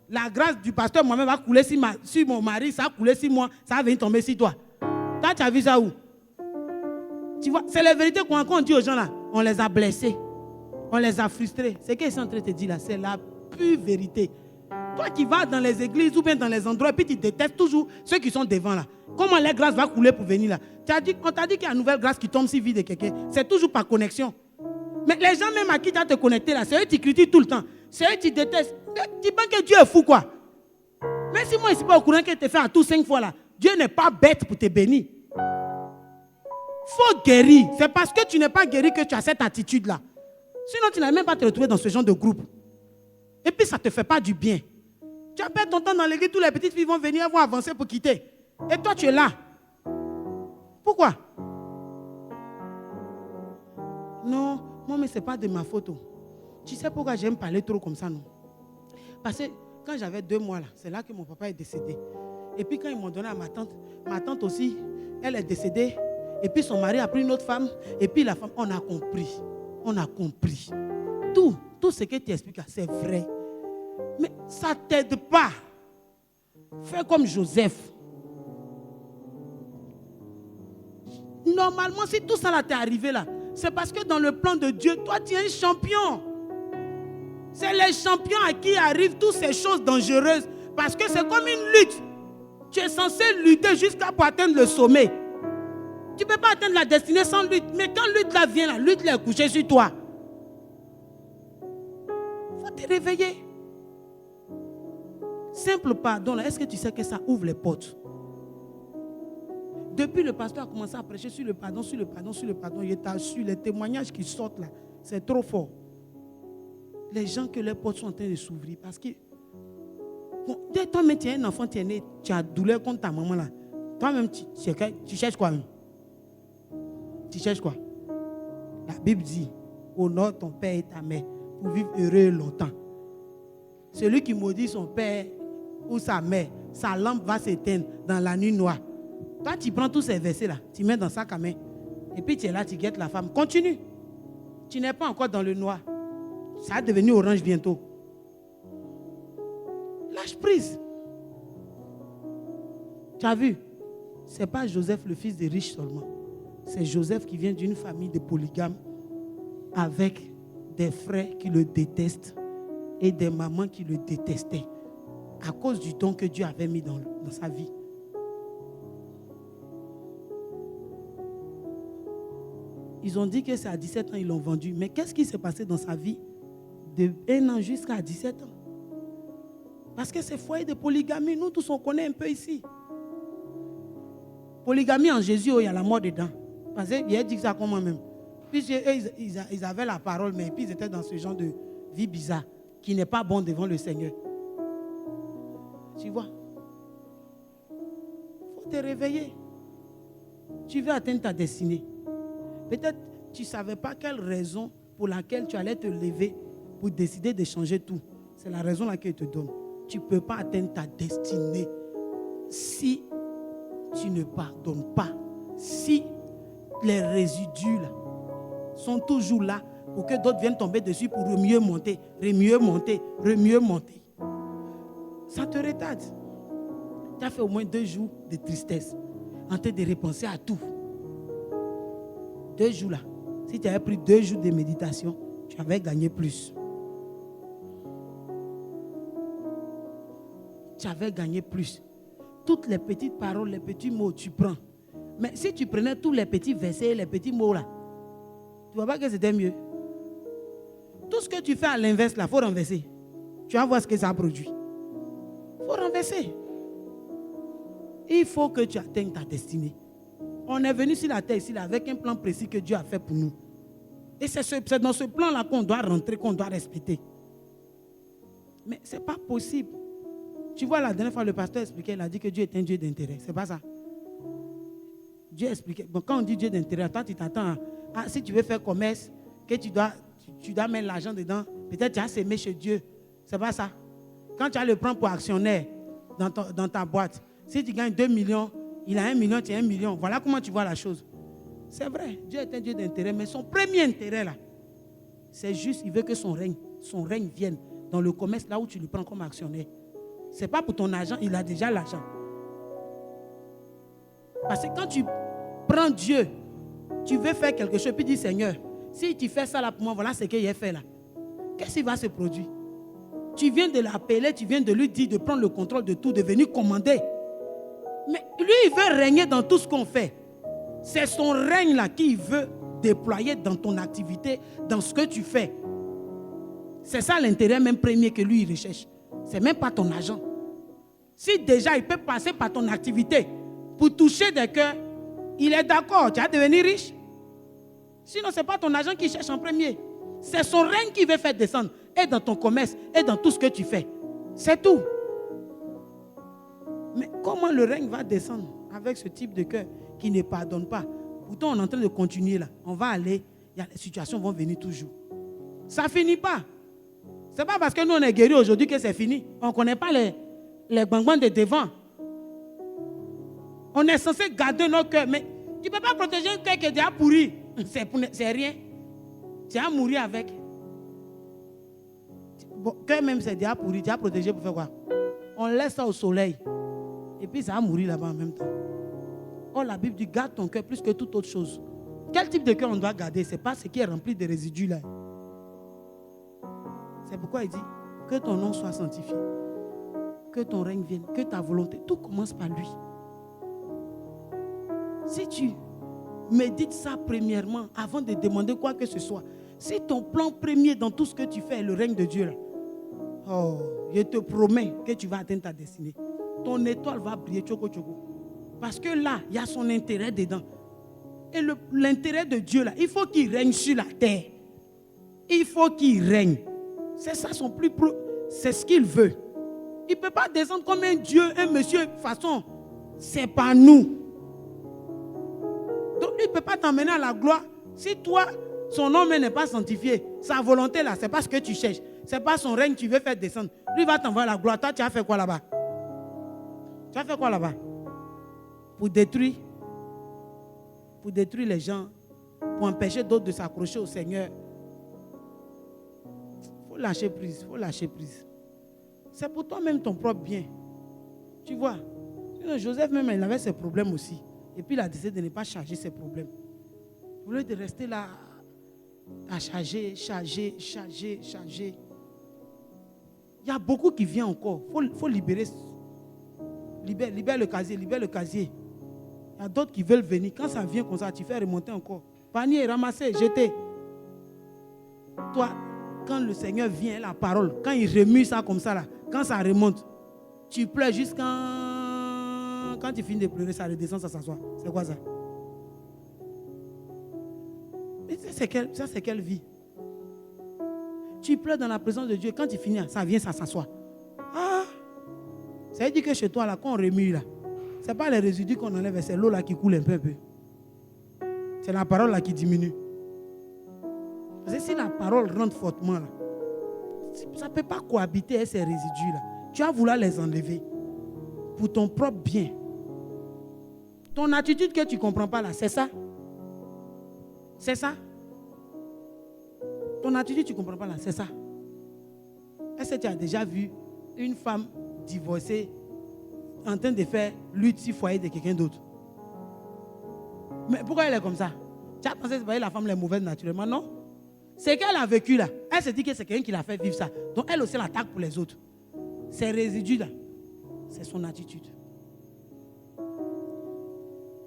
la grâce du pasteur moi-même va couler sur mon mari, ça va couler sur moi, ça va venir tomber sur toi. Toi, tu as vu ça où? Tu vois, c'est la vérité quand on dit aux gens là, on les a blessés, on les a frustrés. C'est ce qu'ils sont en train de te dire là, c'est la pure vérité. Toi qui vas dans les églises ou bien dans les endroits et puis tu détestes toujours ceux qui sont devant là. Comment la grâce va couler pour venir là? On t'a dit qu'il y a une nouvelle grâce qui tombe si vite de quelqu'un. C'est toujours par connexion. Mais les gens même à qui tu as te connecté là, c'est eux qui critiquent tout le temps. C'est eux qui détestent. Tu penses que Dieu est fou quoi? Mais si moi je ne suis pas au courant qu'il te fait à tout 5 fois là, Dieu n'est pas bête pour te bénir. Faut guérir. C'est parce que tu n'es pas guéri que tu as cette attitude-là. Sinon, tu n'as même pas te retrouver dans ce genre de groupe. Et puis, ça ne te fait pas du bien. Tu as perdu ton temps dans l'église, toutes les petites filles vont venir, vont avancer pour quitter. Et toi, tu es là. Pourquoi? Non, moi, mais ce n'est pas de ma faute. Tu sais pourquoi j'aime parler trop comme ça, non? Parce que quand j'avais 2 mois, là, c'est là que mon papa est décédé. Et puis, quand ils m'ont donné à ma tante aussi, elle est décédée. Et puis son mari a pris une autre femme. Et puis la femme, on a compris. On a compris. Tout ce que tu expliques, c'est vrai. Mais ça ne t'aide pas. Fais comme Joseph. Normalement, si tout ça t'est arrivé là, c'est parce que dans le plan de Dieu, toi tu es un champion. C'est les champions à qui arrivent toutes ces choses dangereuses. Parce que c'est comme une lutte. Tu es censé lutter jusqu'à pour atteindre le sommet. Tu ne peux pas atteindre la destinée sans lutte. Mais quand lutte là vient, la lutte là est couchée sur toi. Il faut te réveiller. Simple pardon là, est-ce que tu sais que ça ouvre les portes? Depuis le pasteur a commencé à prêcher sur le pardon, sur le pardon, sur le pardon, il t'assure, les témoignages qui sortent là, c'est trop fort. Les gens que les portes sont en train de s'ouvrir parce que toi-même tu es un enfant, tu es né, tu as douleur contre ta maman là. Toi-même tu cherches quoi même? Tu cherches quoi? La Bible dit, honore ton père et ta mère pour vivre heureux longtemps. Celui qui maudit son père ou sa mère, sa lampe va s'éteindre dans la nuit noire. Toi, tu prends tous ces versets là, tu mets dans sac à main. Et puis tu es là, tu guettes la femme. Continue. Tu n'es pas encore dans le noir. Ça va devenir orange bientôt. Lâche prise. Tu as vu? Ce n'est pas Joseph le fils des riches seulement. C'est Joseph qui vient d'une famille de polygames avec des frères qui le détestent et des mamans qui le détestaient à cause du don que Dieu avait mis dans sa vie. Ils ont dit que c'est à 17 ans ils l'ont vendu. Mais qu'est-ce qui s'est passé dans sa vie de 1 an jusqu'à 17 ans? Parce que c'est foyer de polygamie. Nous tous on connaît un peu ici. Polygamie en Jésus, il y a la mort dedans. Parce qu'il a dit ça comme moi-même. Puis ils avaient la parole, mais puis ils étaient dans ce genre de vie bizarre qui n'est pas bon devant le Seigneur. Tu vois? Il faut te réveiller. Tu veux atteindre ta destinée. Peut-être tu ne savais pas quelle raison pour laquelle tu allais te lever pour décider de changer tout. C'est la raison laquelle il te donne. Tu ne peux pas atteindre ta destinée si tu ne pardonnes pas. Si les résidus là, sont toujours là pour que d'autres viennent tomber dessus pour mieux monter, mieux monter, mieux monter. Ça te retarde. Tu as fait au moins 2 jours de tristesse en train de repenser à tout. 2 jours là. Si tu avais pris 2 jours de méditation, tu avais gagné plus. Tu avais gagné plus. Toutes les petites paroles, les petits mots, tu prends. Mais si tu prenais tous les petits versets, les petits mots là, tu ne vois pas que c'était mieux. Tout ce que tu fais à l'inverse là, il faut renverser. Tu vas voir ce que ça produit. Il faut renverser. Il faut que tu atteignes ta destinée. On est venu sur la terre ici là, avec un plan précis que Dieu a fait pour nous. Et c'est dans ce plan-là qu'on doit rentrer, qu'on doit respecter. Mais ce n'est pas possible. Tu vois, la dernière fois, le pasteur expliquait, il a dit que Dieu est un Dieu d'intérêt. Ce n'est pas ça. Dieu expliquait. Bon, quand on dit Dieu d'intérêt, toi, tu t'attends à, si tu veux faire commerce, que tu dois mettre l'argent dedans, peut-être tu as s'aimer chez Dieu. Ce n'est pas ça. Quand tu as le prendre pour actionnaire dans ta boîte, si tu gagnes 2 millions, il a 1 million, tu as 1 million. Voilà comment tu vois la chose. C'est vrai, Dieu est un Dieu d'intérêt, mais son premier intérêt là, c'est juste, il veut que son règne vienne dans le commerce là où tu le prends comme actionnaire. Ce n'est pas pour ton argent, il a déjà l'argent. Parce que quand tu prends Dieu, tu veux faire quelque chose, puis dis Seigneur, si tu fais ça là pour moi, voilà ce qu'il a fait là. Qu'est-ce qui va se produire? Tu viens de l'appeler, tu viens de lui dire de prendre le contrôle de tout, de venir commander. Mais lui, il veut régner dans tout ce qu'on fait. C'est son règne là qu'il veut déployer dans ton activité, dans ce que tu fais. C'est ça l'intérêt même premier que lui il recherche. C'est même pas ton argent. Si déjà il peut passer par ton activité pour toucher des cœurs, il est d'accord, tu vas devenir riche. Sinon, ce n'est pas ton argent qu'il cherche en premier. C'est son règne qui veut faire descendre. Et dans ton commerce, et dans tout ce que tu fais. C'est tout. Mais comment le règne va descendre avec ce type de cœur qui ne pardonne pas? Pourtant, on est en train de continuer là. On va aller, les situations vont venir toujours. Ça ne finit pas. Ce n'est pas parce que nous, on est guéris aujourd'hui que c'est fini. On ne connaît pas les bang-bang de devant. On est censé garder nos cœurs. Mais tu ne peux pas protéger un cœur qui est déjà pourri. C'est rien. Tu vas mourir avec. Bon, cœur même, c'est déjà pourri. Tu vas protéger pour faire quoi? On laisse ça au soleil. Et puis ça va mourir là-bas en même temps. Oh, la Bible dit, garde ton cœur plus que toute autre chose. Quel type de cœur on doit garder? Ce n'est pas ce qui est rempli de résidus là. C'est pourquoi il dit, que ton nom soit sanctifié. Que ton règne vienne. Que ta volonté. Tout commence par lui. Si tu médites ça premièrement, avant de demander quoi que ce soit, si ton plan premier dans tout ce que tu fais est le règne de Dieu là, oh, je te promets que tu vas atteindre ta destinée. Ton étoile va briller, tchoko tchoko. Parce que là, il y a son intérêt dedans. Et l'intérêt de Dieu là, il faut qu'il règne sur la terre. Il faut qu'il règne. C'est ça son plus pro. C'est ce qu'il veut. Il ne peut pas descendre comme un Dieu, un monsieur, de façon. C'est pas nous. Donc lui, il ne peut pas t'emmener à la gloire. Si toi, son nom n'est pas sanctifié, sa volonté là, ce n'est pas ce que tu cherches. Ce n'est pas son règne que tu veux faire descendre. Lui va t'envoyer à la gloire. Toi, tu as fait quoi là-bas? Tu as fait quoi là-bas? Pour détruire les gens, pour empêcher d'autres de s'accrocher au Seigneur. Il faut lâcher prise, il faut lâcher prise. C'est pour toi-même ton propre bien. Tu vois, Joseph même, il avait ses problèmes aussi. Et puis il a décidé de ne pas charger ses problèmes. Au lieu de rester là à charger. Il y a beaucoup qui viennent encore. Il faut libérer. Libère le casier. Il y a d'autres qui veulent venir. Quand ça vient comme ça, tu fais remonter encore. Panier, ramasser, jeter. Toi, quand le Seigneur vient, la parole, quand il remue ça comme ça, là, quand ça remonte, tu pleures jusqu'à... Quand tu finis de pleurer, ça redescend, ça s'assoit. C'est quoi ça? Mais ça, c'est quelle vie? Tu pleures dans la présence de Dieu. Quand tu finis, ça vient, ça s'assoit. Ah! Ça veut dire que chez toi, là, quand on remue, là, ce n'est pas les résidus qu'on enlève, c'est l'eau là qui coule un peu. C'est la parole là qui diminue. Parce que si la parole rentre fortement, là, ça ne peut pas cohabiter avec ces résidus là. Tu vas vouloir les enlever pour ton propre bien. Ton attitude que tu ne comprends pas là, c'est ça? C'est ça? Ton attitude tu ne comprends pas là, c'est ça? Est-ce que tu as déjà vu une femme divorcée en train de faire lutte sur le foyer de quelqu'un d'autre? Mais pourquoi elle est comme ça? Tu as pensé que la femme elle est mauvaise naturellement? Non. C'est qu'elle a vécu là. Elle se dit que c'est quelqu'un qui l'a fait vivre ça. Donc elle aussi l'attaque pour les autres. Ces résidus là, c'est son attitude.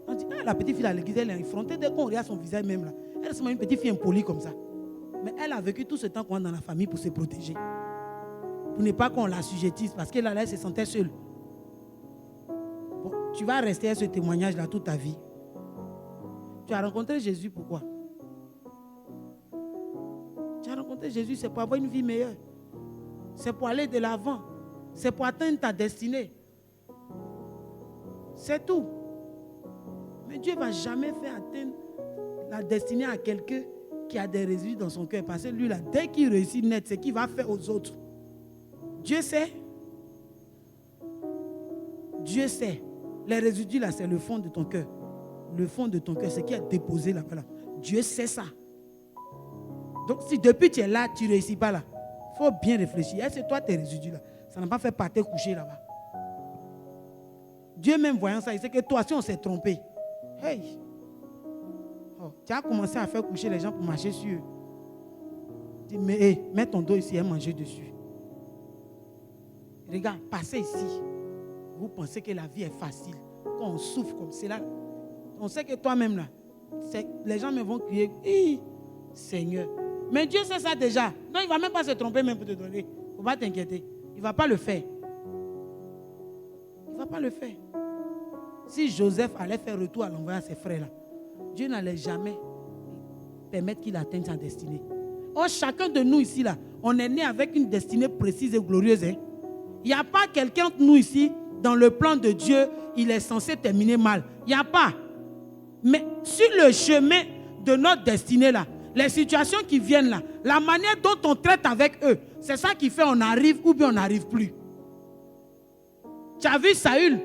On dit, ah, la petite fille à l'église, elle est effrontée dès qu'on regarde son visage même là. Elle est une petite fille impolie comme ça. Mais elle a vécu tout ce temps qu'on est dans la famille pour se protéger. Pour ne pas qu'on l'assujettisse parce qu'elle elle se sentait seule. Bon, tu vas rester à ce témoignage là toute ta vie. Tu as rencontré Jésus pourquoi? Tu as rencontré Jésus, c'est pour avoir une vie meilleure. C'est pour aller de l'avant. C'est pour atteindre ta destinée. C'est tout. Mais Dieu ne va jamais faire atteindre la destinée à quelqu'un qui a des résidus dans son cœur. Parce que lui, là, dès qu'il réussit net, c'est qu'il va faire aux autres. Dieu sait. Dieu sait. Les résidus, là, c'est le fond de ton cœur. Le fond de ton cœur, c'est qui a déposé là-bas. Là. Dieu sait ça. Donc, si depuis tu es là, tu ne réussis pas là, il faut bien réfléchir. Est-ce que toi, tes résidus là, ça n'a pas fait partir coucher là-bas? Dieu même voyant ça, il sait que toi, si on s'est trompé, hey, oh, tu as commencé à faire coucher les gens pour marcher sur eux. Dis, mais hey, mets ton dos ici et manger dessus. Regarde, passez ici. Vous pensez que la vie est facile. Quand on souffre comme c'est là, on sait que toi-même là, les gens me vont crier, hey, Seigneur. Mais Dieu sait ça déjà. Donc il ne va même pas se tromper même pour te donner. Il ne faut pas t'inquiéter. Il ne va pas le faire. Il ne va pas le faire. Si Joseph allait faire retour à l'envoyer à ses frères là, Dieu n'allait jamais permettre qu'il atteigne sa destinée. Or, chacun de nous ici là, on est né avec une destinée précise et glorieuse. Hein? Il n'y a pas quelqu'un de nous ici, dans le plan de Dieu, il est censé terminer mal. Il n'y a pas. Mais sur le chemin de notre destinée là, les situations qui viennent là, la manière dont on traite avec eux, c'est ça qui fait on arrive ou bien on n'arrive plus. Tu as vu Saül?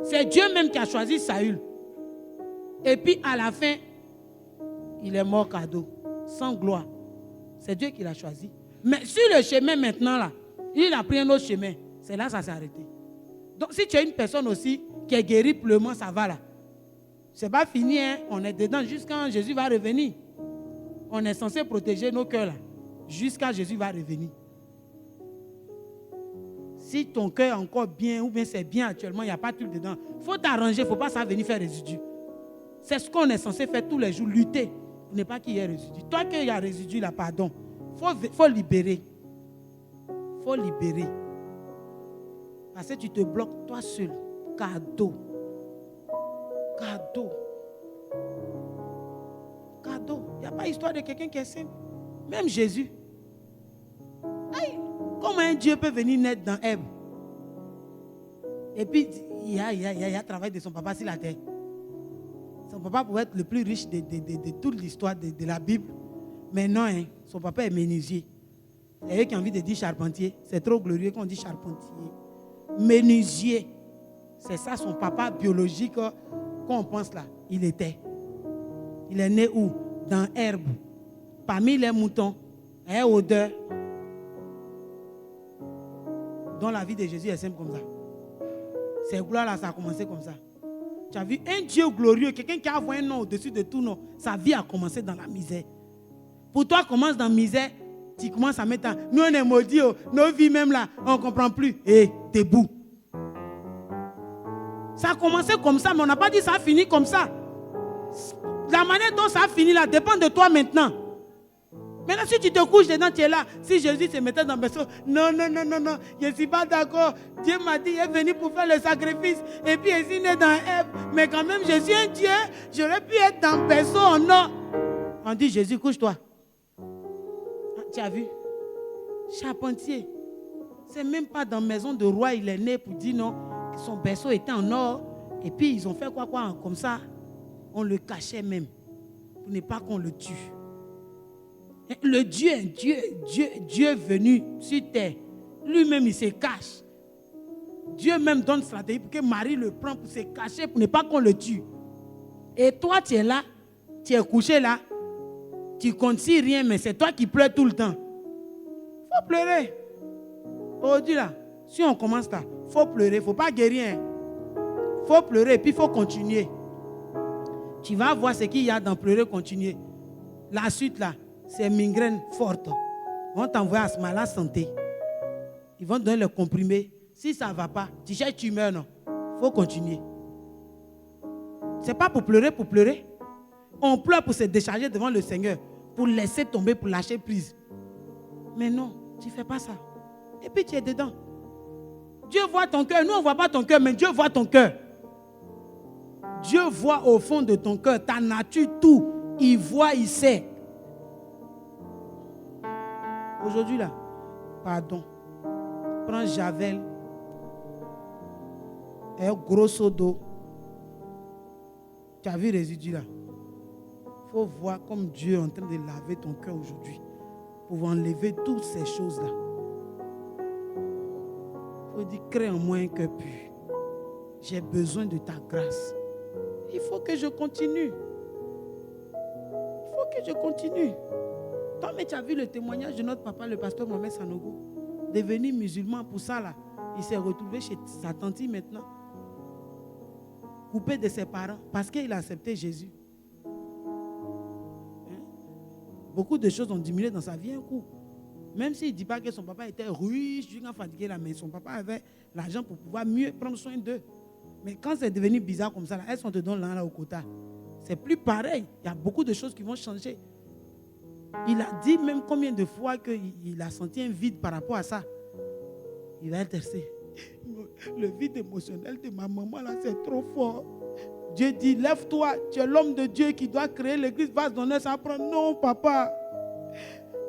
C'est Dieu même qui a choisi Saül. Et puis à la fin, il est mort cadeau, sans gloire. C'est Dieu qui l'a choisi. Mais sur le chemin maintenant là, il a pris un autre chemin. C'est là que ça s'est arrêté. Donc si tu es une personne aussi qui est guérie pour le moment, ça va là. C'est pas fini, hein? On est dedans jusqu'à Jésus va revenir. On est censé protéger nos cœurs là, jusqu'à Jésus va revenir. Si ton cœur est encore bien ou bien c'est bien actuellement, il n'y a pas de truc dedans. Il faut t'arranger, il ne faut pas ça venir faire résidu. C'est ce qu'on est censé faire tous les jours, lutter pour ne pas qu'il y ait résidu. Toi qu'il y a résidu là, pardon, faut libérer. Il faut libérer. Parce que tu te bloques toi seul. Cadeau. Cadeau. Cadeau. Il n'y a pas histoire de quelqu'un qui est simple. Même Jésus. Aïe. Comment un Dieu peut venir naître dans Ève? Et puis, il y a travail de son papa sur la terre. Son papa pouvait être le plus riche de toute l'histoire de la Bible. Mais non, hein, son papa est menuisier. C'est eux qui ont envie de dire charpentier. C'est trop glorieux qu'on dit charpentier. Menuisier. C'est ça son papa biologique, quand on pense là, il était. Il est né où? Dans l'herbe. Parmi les moutons. Et odeur. Dans la vie de Jésus est simple comme ça. Ces gloires-là, ça a commencé comme ça. Tu as vu un Dieu glorieux, quelqu'un qui a un nom au-dessus de tout nom. Sa vie a commencé dans la misère. Pour toi, commence dans la misère, tu commences à mettre... Nous, on est maudits, nos vies même là, on ne comprend plus. Et debout. Ça a commencé comme ça, mais on n'a pas dit ça a fini comme ça. La manière dont ça a fini là dépend de toi maintenant. Maintenant, si tu te couches dedans, tu es là. Si Jésus se mettait dans le berceau, non, je ne suis pas d'accord. Dieu m'a dit, il est venu pour faire le sacrifice. Et puis, il est né dans Ève. Mais quand même, je suis un Dieu. J'aurais pu être dans le berceau en or. On dit, Jésus, couche-toi. Ah, tu as vu? Charpentier. C'est même pas dans la maison de roi, il est né pour dire non. Son berceau était en or. Et puis, ils ont fait quoi, comme ça. On le cachait même. Pour ne pas qu'on le tue. Le Dieu venu sur terre, lui-même il se cache. Dieu même donne stratégie pour que Marie le prenne pour se cacher, pour ne pas qu'on le tue. Et toi tu es là, tu es couché là, tu comptes si rien, mais c'est toi qui pleures tout le temps. Il faut pleurer. Aujourd'hui là, si on commence là, il faut pleurer, il ne faut pas guérir. Il faut pleurer et puis il faut continuer. Tu vas voir ce qu'il y a dans pleurer, continuer. La suite là, c'est migraine forte. On t'envoie à la santé. Ils vont te donner le comprimé. Si ça ne va pas, tu cherches, tu meurs, non. Il faut continuer. Ce n'est pas pour pleurer. On pleure pour se décharger devant le Seigneur, pour laisser tomber, pour lâcher prise. Mais non, tu ne fais pas ça. Et puis tu es dedans. Dieu voit ton cœur. Nous, on ne voit pas ton cœur, mais Dieu voit ton cœur. Dieu voit au fond de ton cœur, ta nature, tout. Il voit, il sait. Aujourd'hui là, pardon. Prends Javel. Et grosso d'eau. Tu as vu le résidu là? Il faut voir comme Dieu est en train de laver ton cœur aujourd'hui. Pour enlever toutes ces choses-là. Il faut dire, crée en moi un cœur pur. J'ai besoin de ta grâce. Il faut que je continue. Il faut que je continue. Toi, mais tu as vu le témoignage de notre papa, le pasteur Mohamed Sanogo, devenu musulman pour ça là. Il s'est retrouvé chez sa tante maintenant. Coupé de ses parents parce qu'il a accepté Jésus. Hein? Beaucoup de choses ont diminué dans sa vie un coup. Même s'il ne dit pas que son papa était riche, fatigué là, mais son papa avait l'argent pour pouvoir mieux prendre soin d'eux. Mais quand c'est devenu bizarre comme ça, là, est-ce qu'on te donne là au quota? C'est plus pareil. Il y a beaucoup de choses qui vont changer. Il a dit même combien de fois qu'il a senti un vide par rapport à ça. Il a intéressé. Le vide émotionnel de ma maman là, c'est trop fort. Dieu dit, lève-toi, tu es l'homme de Dieu qui doit créer l'église vase d'honneur. Ça prend. Non, papa.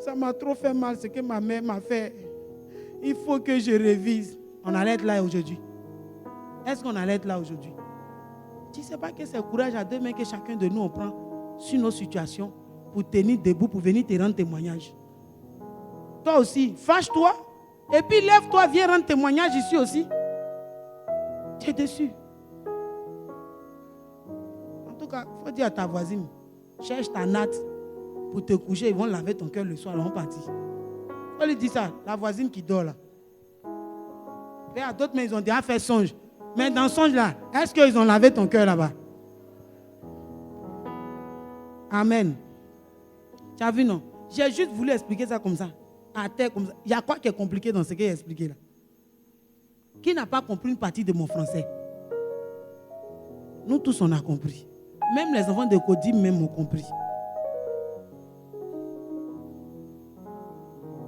Ça m'a trop fait mal ce que ma mère m'a fait. Il faut que je révise. On allait être là aujourd'hui. Est-ce qu'on allait être là aujourd'hui? Tu ne sais pas que c'est courage à deux mains que chacun de nous on prend sur nos situations pour tenir debout, pour venir te rendre témoignage. Toi aussi, fâche-toi. Et puis lève-toi, viens rendre témoignage ici aussi. Tu es déçu. En tout cas, il faut dire à ta voisine, cherche ta natte pour te coucher. Ils vont laver ton cœur le soir, ils vont partir. Il faut lui dire ça, la voisine qui dort là. Et à d'autres, mais ils ont déjà fait songe. Mais dans le songe là, est-ce qu'ils ont lavé ton cœur là-bas? Amen. Tu as vu, non? J'ai juste voulu expliquer ça comme ça. À terre comme ça. Il y a quoi qui est compliqué dans ce qu'il a expliqué là? Qui n'a pas compris une partie de mon français? Nous tous on a compris. Même les enfants de Kodim même ont compris.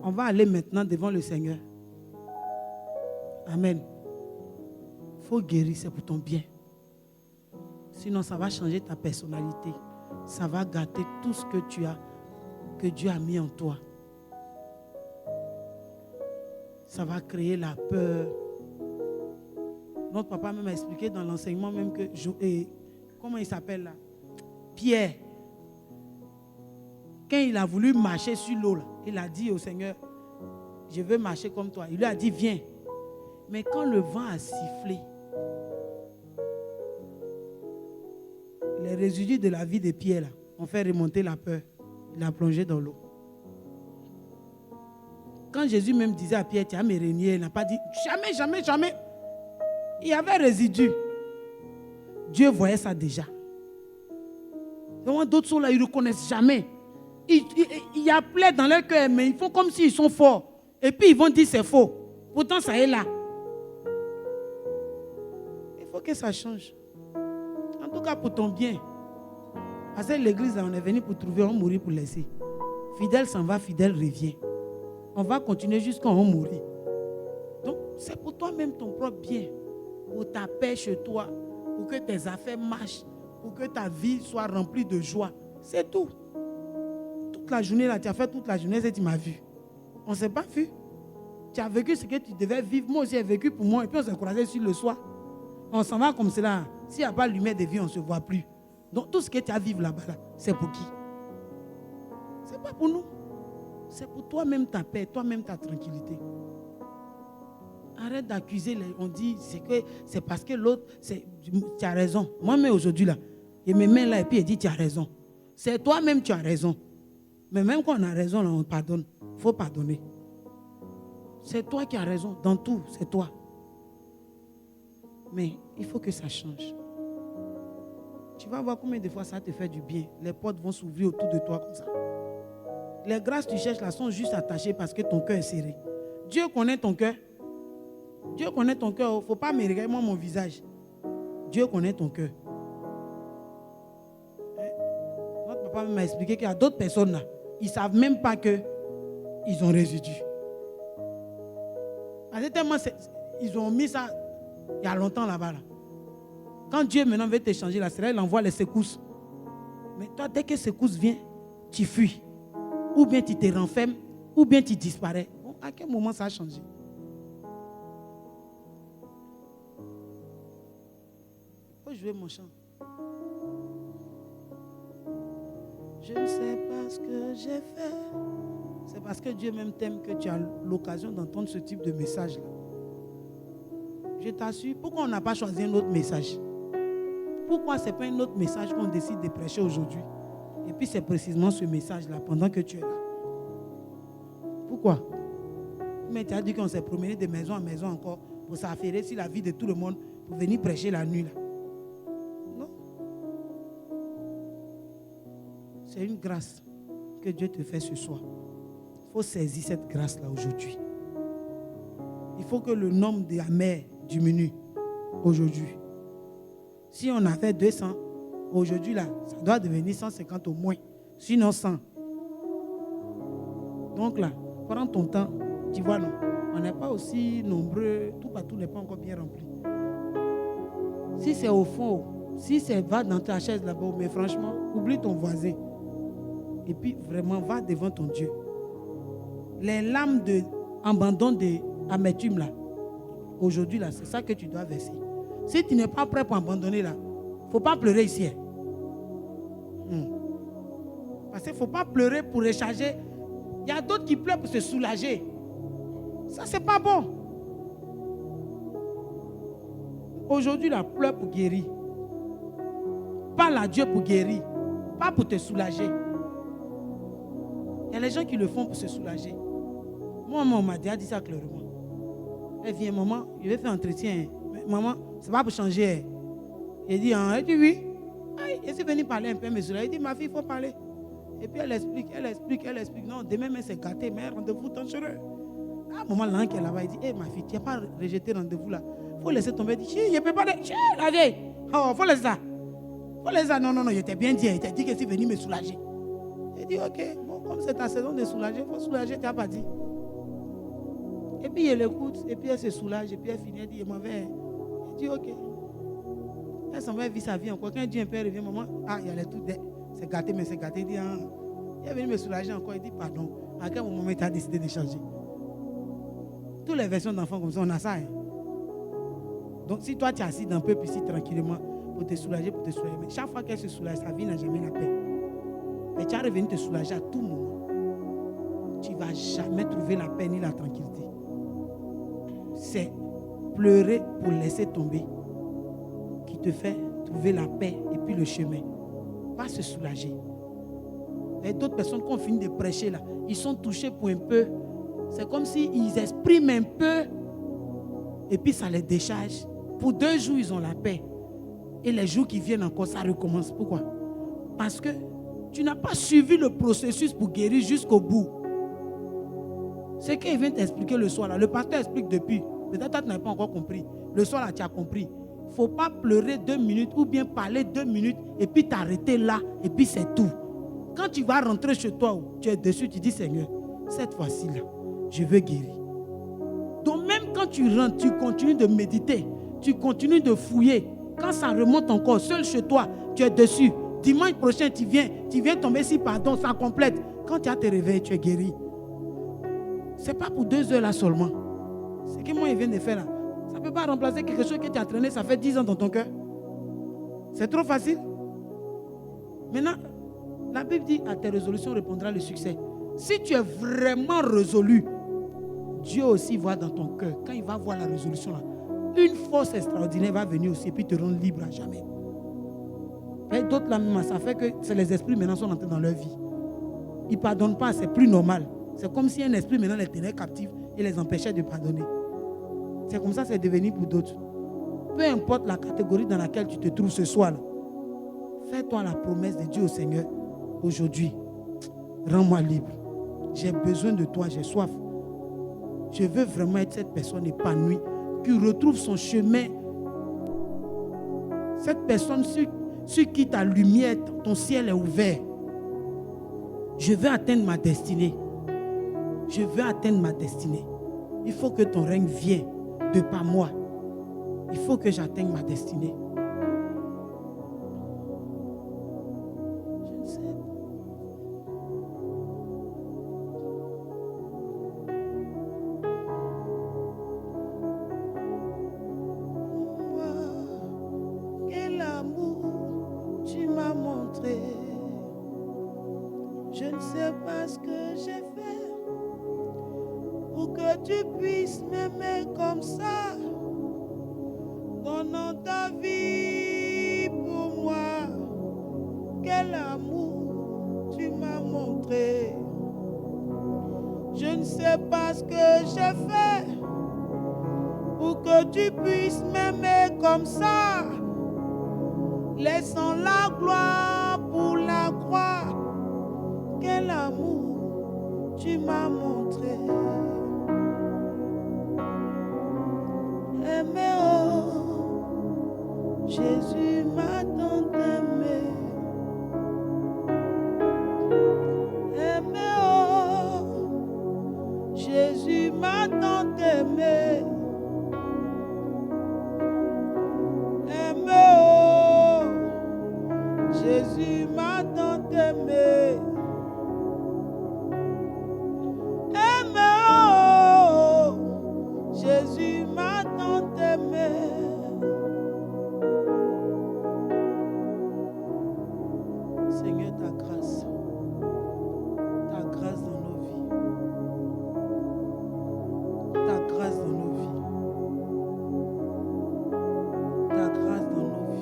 On va aller maintenant devant le Seigneur. Amen. Il faut guérir, c'est pour ton bien. Sinon ça va changer ta personnalité. Ça va gâter tout ce que tu as, que Dieu a mis en toi. Ça va créer la peur. Notre papa m'a expliqué dans l'enseignement même que, comment il s'appelle là? Pierre. Quand il a voulu marcher sur l'eau, il a dit au Seigneur, je veux marcher comme toi. Il lui a dit, viens. Mais quand le vent a sifflé, les résidus de la vie de Pierre là, ont fait remonter la peur. Il a plongé dans l'eau. Quand Jésus même disait à Pierre, tu as mes reniés, il n'a pas dit, jamais, jamais, jamais. Il y avait résidu. Dieu voyait ça déjà. D'autres sont là, ils ne reconnaissent jamais. Il y a plein dans leur cœur, mais ils font comme s'ils sont forts. Et puis ils vont dire c'est faux. Pourtant ça est là. Il faut que ça change. En tout cas pour ton bien. Parce que l'église, là, on est venu pour trouver, on mourit pour laisser. Fidèle s'en va, fidèle revient. On va continuer jusqu'à on mourir. Donc c'est pour toi-même ton propre bien. Pour ta paix chez toi. Pour que tes affaires marchent. Pour que ta vie soit remplie de joie. C'est tout. Toute la journée là, tu as fait toute la journée et tu m'as vu. On ne s'est pas vu. Tu as vécu ce que tu devais vivre. Moi aussi j'ai vécu pour moi. Et puis on s'est croisés sur le soir. On s'en va comme cela. S'il n'y a pas de lumière de vie, on ne se voit plus. Donc tout ce que tu as à vivre là-bas, là, c'est pour qui? Ce n'est pas pour nous. C'est pour toi-même ta paix, toi-même ta tranquillité. Arrête d'accuser. On dit c'est parce que l'autre, tu as raison. Moi-même aujourd'hui là, il me met là et puis il dit tu as raison. C'est toi-même tu as raison. Mais même quand on a raison, là, on pardonne. Il faut pardonner. C'est toi qui as raison. Dans tout, c'est toi. Mais il faut que ça change. Tu vas voir combien de fois ça te fait du bien. Les portes vont s'ouvrir autour de toi comme ça. Les grâces que tu cherches là sont juste attachées parce que ton cœur est serré. Dieu connaît ton cœur. Dieu connaît ton cœur. Il ne faut pas me regarder moi mon visage. Dieu connaît ton cœur. Notre papa m'a expliqué qu'il y a d'autres personnes là. Ils ne savent même pas qu'ils ont résidu. Parce que tellement ils ont mis ça il y a longtemps là-bas. Là. Quand Dieu maintenant veut te changer, là, c'est là qu'il envoie les secousses. Mais toi, dès que secousse vient, tu fuis. Ou bien tu te renfermes, ou bien tu disparais. Bon, à quel moment ça a changé? Il faut jouer mon chant. Je ne sais pas ce que j'ai fait. C'est parce que Dieu même t'aime que tu as l'occasion d'entendre ce type de message-là. Je t'assure, pourquoi on n'a pas choisi un autre message? Pourquoi ce n'est pas un autre message qu'on décide de prêcher aujourd'hui? Et puis c'est précisément ce message-là pendant que tu es là. Pourquoi? Mais tu as dit qu'on s'est promené de maison en maison encore pour s'affairer sur la vie de tout le monde pour venir prêcher la nuit là. Non. C'est une grâce que Dieu te fait ce soir. Il faut saisir cette grâce-là aujourd'hui. Il faut que le nombre de amers diminue aujourd'hui. Si on avait 200, aujourd'hui, là, ça doit devenir 150 au moins. Sinon 100. Donc là, prends ton temps. Tu vois, non, on n'est pas aussi nombreux. Tout partout n'est pas encore bien rempli. Si c'est au fond, si c'est va dans ta chaise là-bas, mais franchement, oublie ton voisin. Et puis vraiment, va devant ton Dieu. Les larmes d'abandon d'amertume là, aujourd'hui là, c'est ça que tu dois verser. Si tu n'es pas prêt pour abandonner là, il ne faut pas pleurer ici. Parce qu'il ne faut pas pleurer pour recharger. Il y a d'autres qui pleurent pour se soulager. Ça, c'est pas bon. Aujourd'hui, là, pleure pour guérir. Parle à Dieu pour guérir. Pas pour te soulager. Il y a les gens qui le font pour se soulager. Moi, on m'a déjà dit ça clairement. Elle vient, maman, je vais faire un entretien. Maman, c'est pas pour changer. Elle dit, elle dit oui. Elle s'est venue parler un peu, mais elle dit, ma fille, il faut parler. Et puis elle explique. Non, demain, mais c'est gâté, mais rendez-vous dangereux. À un moment, là, qui est là-bas, il dit, ma fille, tu n'as pas rejeté rendez-vous là. Il faut laisser tomber. Il dit, je ne peux pas. La vieille. Oh, il faut laisser ça. Non, je t'ai bien dit. Il t'a dit que c'est venu me soulager. Il dit, ok, bon, comme c'est ta saison de soulager, il faut soulager, tu n'as pas dit. Et puis elle écoute, et puis elle se soulage, et puis elle finit, elle dit, elle dit, ok. Elle s'en va vivre sa vie encore. Quand Dieu un peu revient, maman, il y a les tout, c'est gâté, mais c'est gâté. Il dit, il est venu me soulager encore, il dit, pardon. À quel moment tu as décidé de changer? Toutes les versions d'enfants comme ça, on a ça. Donc si toi tu es assis dans un peu ici tranquillement, pour te soulager, mais chaque fois qu'elle se soulage, sa vie n'a jamais la paix. Mais tu as revenu te soulager à tout moment. Tu ne vas jamais trouver la paix ni la tranquillité. C'est pleurer pour laisser tomber qui te fait trouver la paix et puis le chemin. Pas se soulager. Il y a d'autres personnes qui ont fini de prêcher là, ils sont touchés pour un peu. C'est comme s'ils expriment un peu et puis ça les décharge. Pour 2 jours, ils ont la paix. Et les jours qui viennent encore, ça recommence. Pourquoi? Parce que tu n'as pas suivi le processus pour guérir jusqu'au bout. Ce qu'il vient t'expliquer le soir là, le pasteur explique depuis. Peut-être que tu n'as pas encore compris. Le soir là, tu as compris. Il ne faut pas pleurer 2 minutes ou bien parler 2 minutes et puis t'arrêter là et puis c'est tout. Quand tu vas rentrer chez toi, tu es dessus, tu dis Seigneur, cette fois-ci là, je veux guérir. Donc même quand tu rentres, tu continues de méditer, tu continues de fouiller. Quand ça remonte encore, seul chez toi, tu es dessus. Dimanche prochain, tu viens tomber si pardon, ça complète. Quand tu as te réveillé, tu es guéri. Ce n'est pas pour 2 heures là seulement. Ce que moi, il vient de faire là, ça ne peut pas remplacer quelque chose que tu as traîné, ça fait 10 ans dans ton cœur. C'est trop facile. Maintenant, la Bible dit, à tes résolutions répondra le succès. Si tu es vraiment résolu, Dieu aussi voit dans ton cœur. Quand il va voir la résolution là, une force extraordinaire va venir aussi et puis te rendre libre à jamais. Et d'autres là, ça fait que c'est les esprits maintenant sont entrés dans leur vie. Ils ne pardonnent pas, c'est plus normal. C'est comme si un esprit maintenant les tenait captifs et les empêchait de pardonner. C'est comme ça que c'est devenu pour d'autres. Peu importe la catégorie dans laquelle tu te trouves ce soir, fais-toi la promesse de Dieu au Seigneur. Aujourd'hui, rends-moi libre. J'ai besoin de toi, j'ai soif. Je veux vraiment être cette personne épanouie qui retrouve son chemin. Cette personne sur qui ta lumière, ton ciel est ouvert. Je veux atteindre ma destinée. Je veux atteindre ma destinée. Il faut que ton règne vienne de par moi. Il faut que j'atteigne ma destinée. tu puisses m'aimer comme ça, donnant ta vie pour moi. Quel amour tu m'as montré. Je ne sais pas ce que j'ai fait pour que tu puisses m'aimer comme ça, laissant la gloire pour la croix. Quel amour tu m'as montré. Aimé, oh, Jésus m'a tant aimé. Aimé, oh, Jésus m'a tant aimé. Aimé, oh, Jésus m'a tant aimé. Aimé, oh, Jésus m'a tant aimé. Seigneur, ta grâce dans nos vies, ta grâce dans nos vies, ta grâce dans nos vies.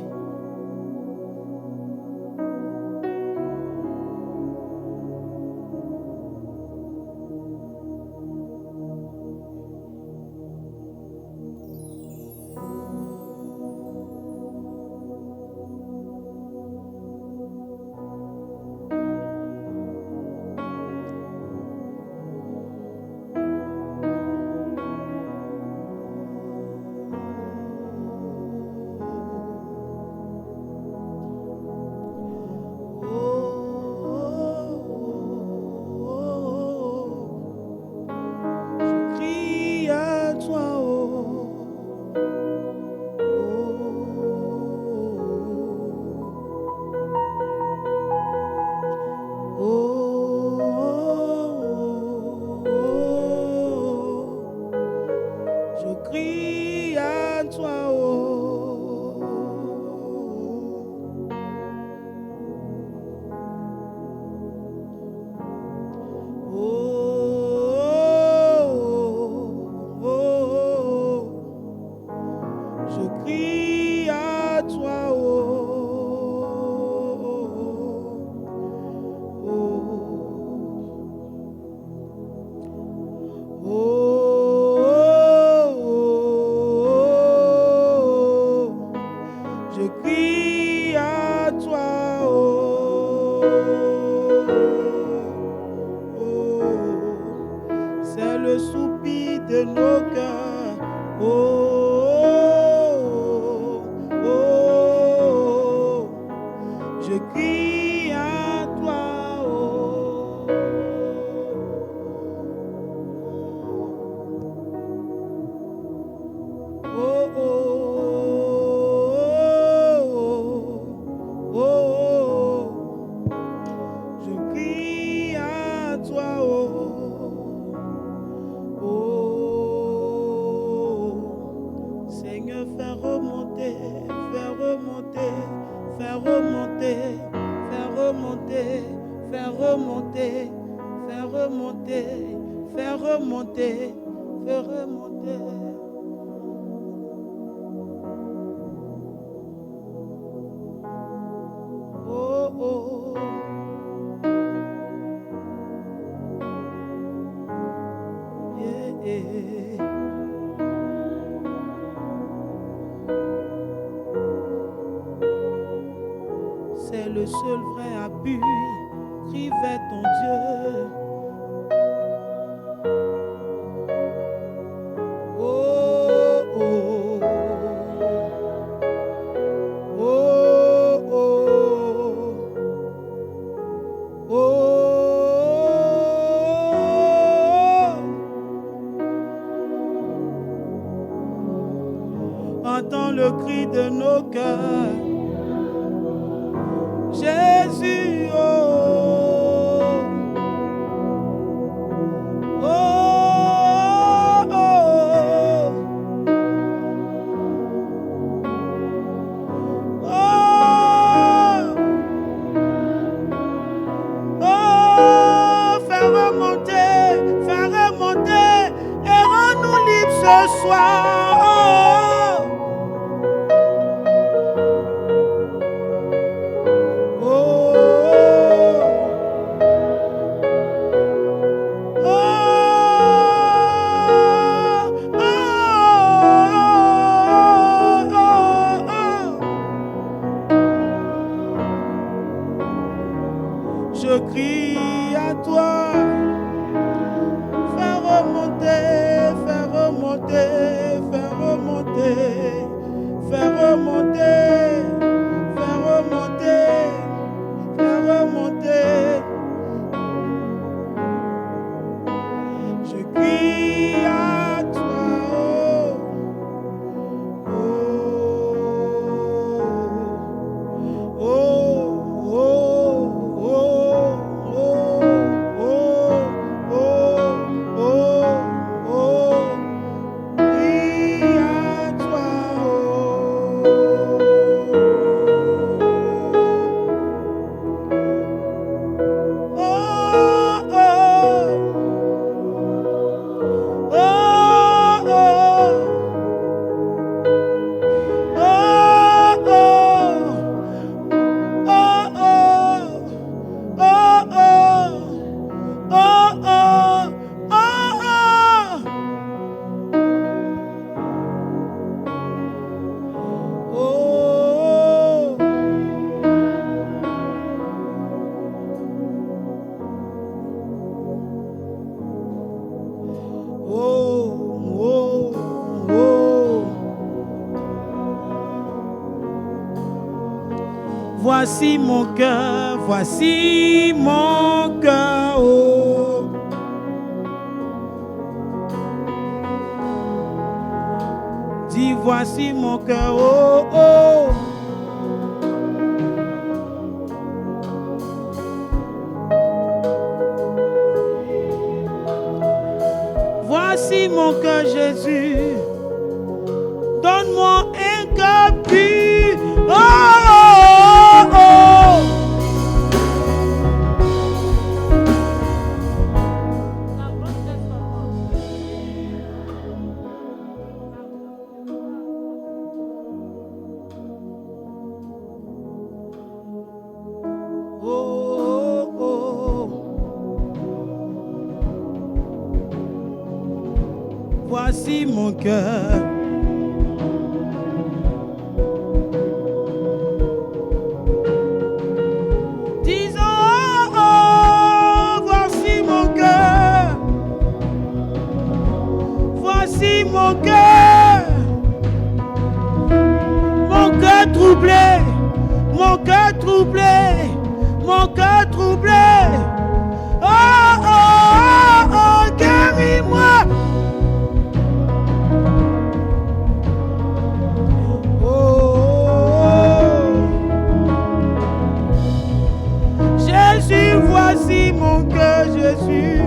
C'est le seul vrai appui, crie vers ton Dieu. Oh, oh, oh, oh, oh. Entends le cri de nos cœurs. Jésus, oh, oh, oh, oh, oh, faire remonter et Voici mon cœur, voici mon cœur. Oh. Dis voici mon cœur. Oh, oh. Voici mon cœur, Jésus. Donne-moi un cœur pur. Oh, oh, oh, oh, oh. Voici mon cœur. Mon cœur troublé, mon cœur troublé, mon cœur troublé. Oh, oh, oh, oh, guéris-moi. Oh, oh, oh. Jésus, voici mon cœur, Jésus.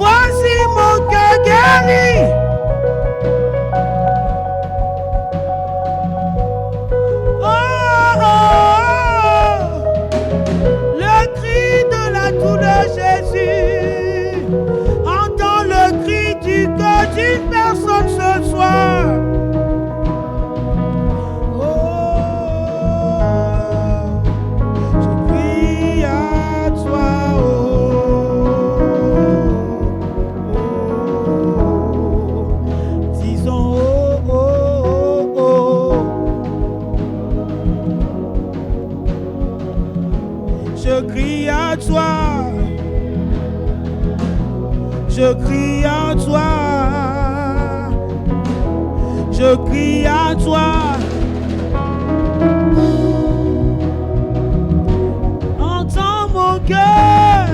Voici mon cœur guéri. Oh, oh, oh. Le cri de la douleur, Jésus. Entends le cri du cœur d'une personne ce soir. Je crie à toi, je crie à toi, je crie à toi. Entends mon cœur,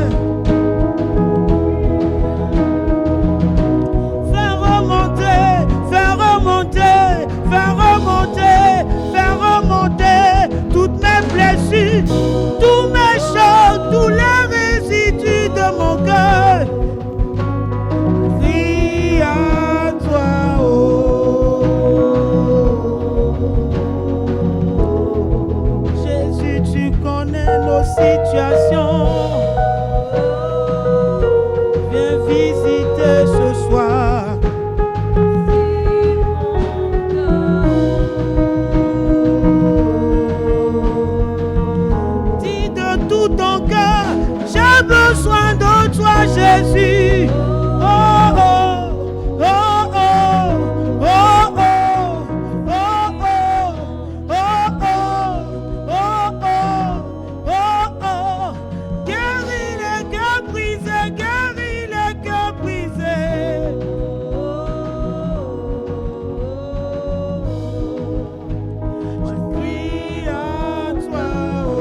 fais remonter, fais remonter, fais remonter, fais remonter toutes mes blessures, tous mes chocs, tous les résidus de mon cœur. Crie à toi, oh. Jésus, tu connais nos situations. Viens visiter ce soir. J'ai besoin de toi, Jésus. Oh, oh, oh, oh, oh, oh, oh, oh, oh, oh, oh, oh. Guéris les cœurs brisés, guéris les cœurs brisés. Je prie à toi, oh.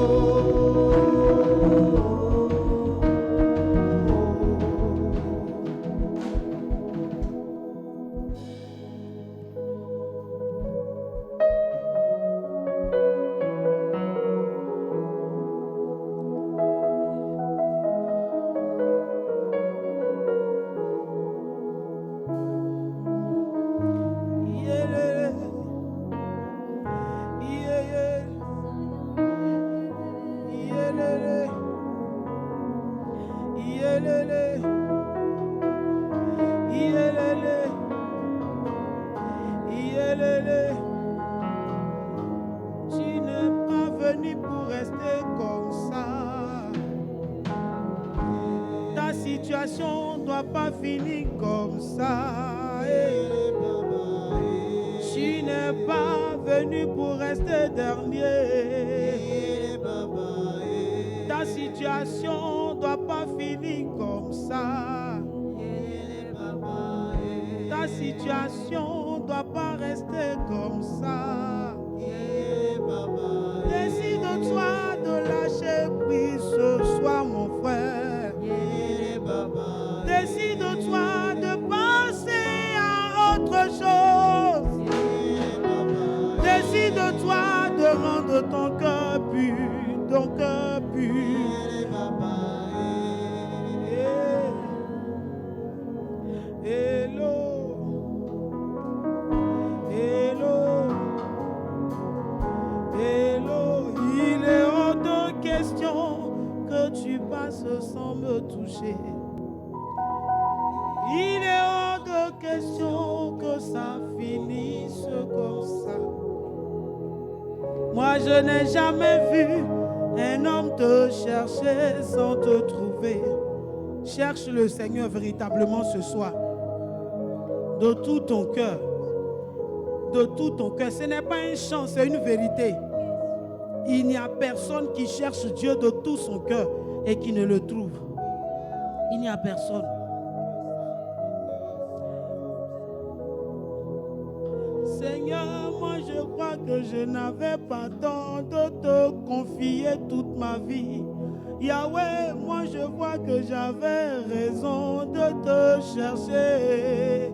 Tu n'es pas venu pour rester comme ça. Ta situation ne doit pas finir comme ça. Tu n'es pas venu pour rester dernier. Ta situation ne doit pas finir comme ça. Ta situation ne doit pas rester comme ça. me toucher. Il est hors de question que ça finisse comme ça. Moi je n'ai jamais vu un homme te chercher sans te trouver. Cherche le Seigneur véritablement ce soir. De tout ton cœur. De tout ton cœur. Ce n'est pas un chant, c'est une vérité. Il n'y a personne qui cherche Dieu de tout son cœur et qui ne le trouve. Il n'y a personne. Seigneur, moi je crois que je n'avais pas tort de te confier toute ma vie. Yahweh, moi je vois que j'avais raison de te chercher.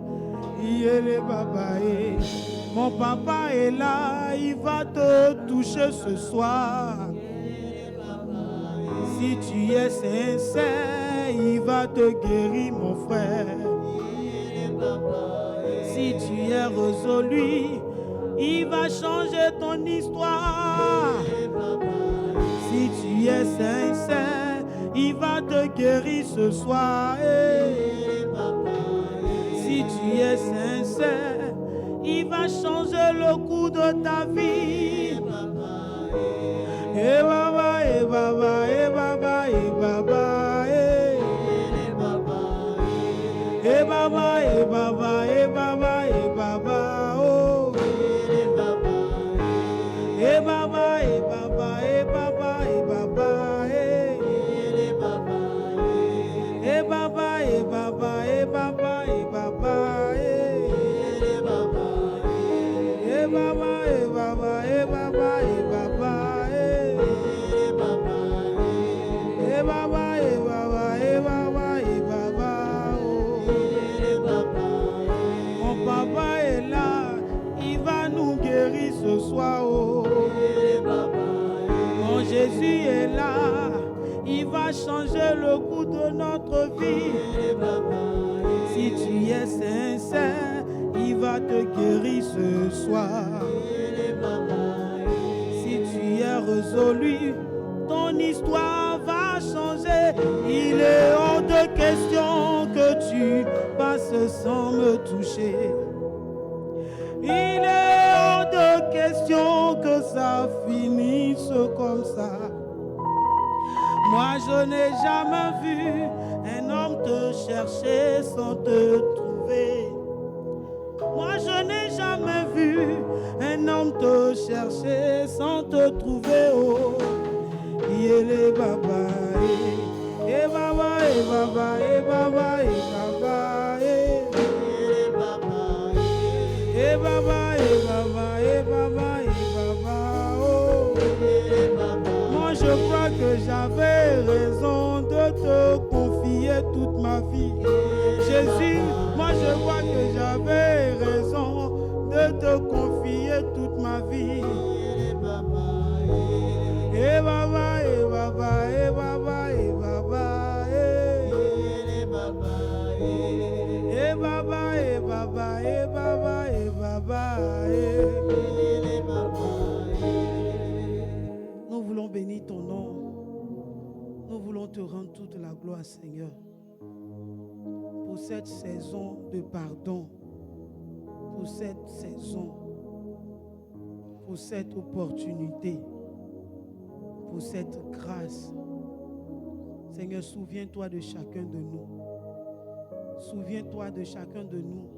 Mon papa est là, il va te toucher ce soir. Si tu es sincère, il va te guérir mon frère. Si tu es résolu, il va changer ton histoire. Si tu es sincère, il va te guérir ce soir. Si tu es sincère, il va changer le cours de ta vie. Eh baba, eh baba, eh baba, eh baba, eh baba, eh baba, eh baba, eh baba, oh. Eh baba, eh baba, eh baba, eh baba, eh. Eh baba, eh baba, eh baba, eh baba, eh. Eh baba, eh baba, eh baba, eh baba, eh. Eh baba, eh baba, eh baba, eh baba, oh. Mon papa est là, il va nous guérir ce soir, oh. Mon Jésus est là, il va changer le cours de notre vie. Si tu es sincère, il va te guérir ce soir. Si tu es résolu, ton histoire va changer. Il est hors de question que tu passes sans me toucher. Il est hors de question que ça finisse comme ça. Moi je n'ai jamais vu un homme te chercher sans te trouver. Moi je n'ai jamais vu un homme te chercher sans te trouver. Oh, il est baba, eh baba, eh baba, eh baba, eh baba, eh baba, eh baba, eh baba, eh baba, eh baba, oh. Moi je crois que j'avais raison de te confier toute ma vie. Jésus, moi je crois que j'avais raison de te confier toute ma vie. Eh baba, eh baba, eh baba, eh baba, eh. Eh baba, eh baba, eh baba, eh baba, eh. Nous voulons bénir ton nom. Nous voulons te rendre toute la gloire, Seigneur, pour cette saison de pardon, pour cette saison, pour cette opportunité, pour cette grâce. Seigneur, souviens-toi de chacun de nous. Souviens-toi de chacun de nous.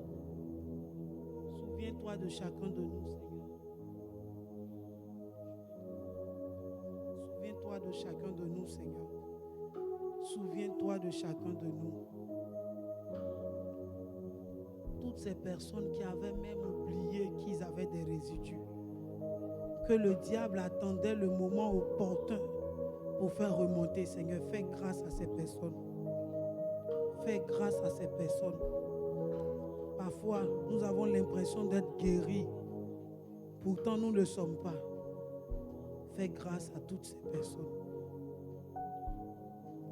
Souviens-toi de chacun de nous, Seigneur. Souviens-toi de chacun de nous, Seigneur. Souviens-toi de chacun de nous. Toutes ces personnes qui avaient même oublié qu'ils avaient des résidus, que le diable attendait le moment opportun pour faire remonter. Seigneur, fais grâce à ces personnes. Fais grâce à ces personnes. Parfois, nous avons l'impression d'être guéris. Pourtant, nous ne le sommes pas. Fais grâce à toutes ces personnes.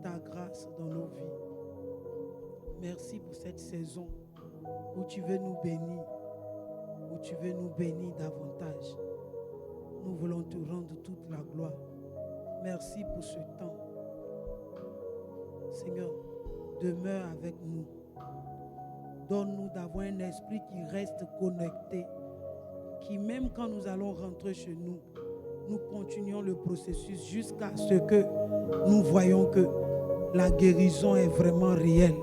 Ta grâce dans nos vies. Merci pour cette saison où tu veux nous bénir, où tu veux nous bénir davantage. Nous voulons te rendre toute la gloire. Merci pour ce temps. Seigneur, demeure avec nous. Donne-nous d'avoir un esprit qui reste connecté, qui même quand nous allons rentrer chez nous, nous continuons le processus jusqu'à ce que nous voyons que la guérison est vraiment réelle.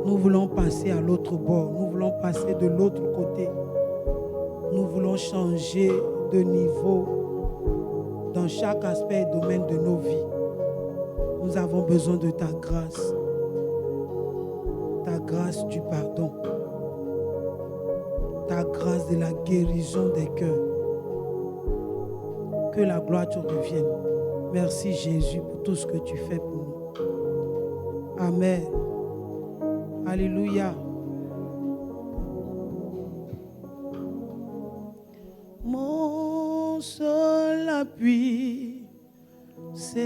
Nous voulons passer à l'autre bord, nous voulons passer de l'autre côté. Nous voulons changer de niveau dans chaque aspect et domaine de nos vies. Nous avons besoin de ta grâce du pardon, ta grâce de la guérison des cœurs. Que la gloire te revienne. Merci Jésus pour tout ce que tu fais pour nous. Amen. Alléluia. Mon seul appui, c'est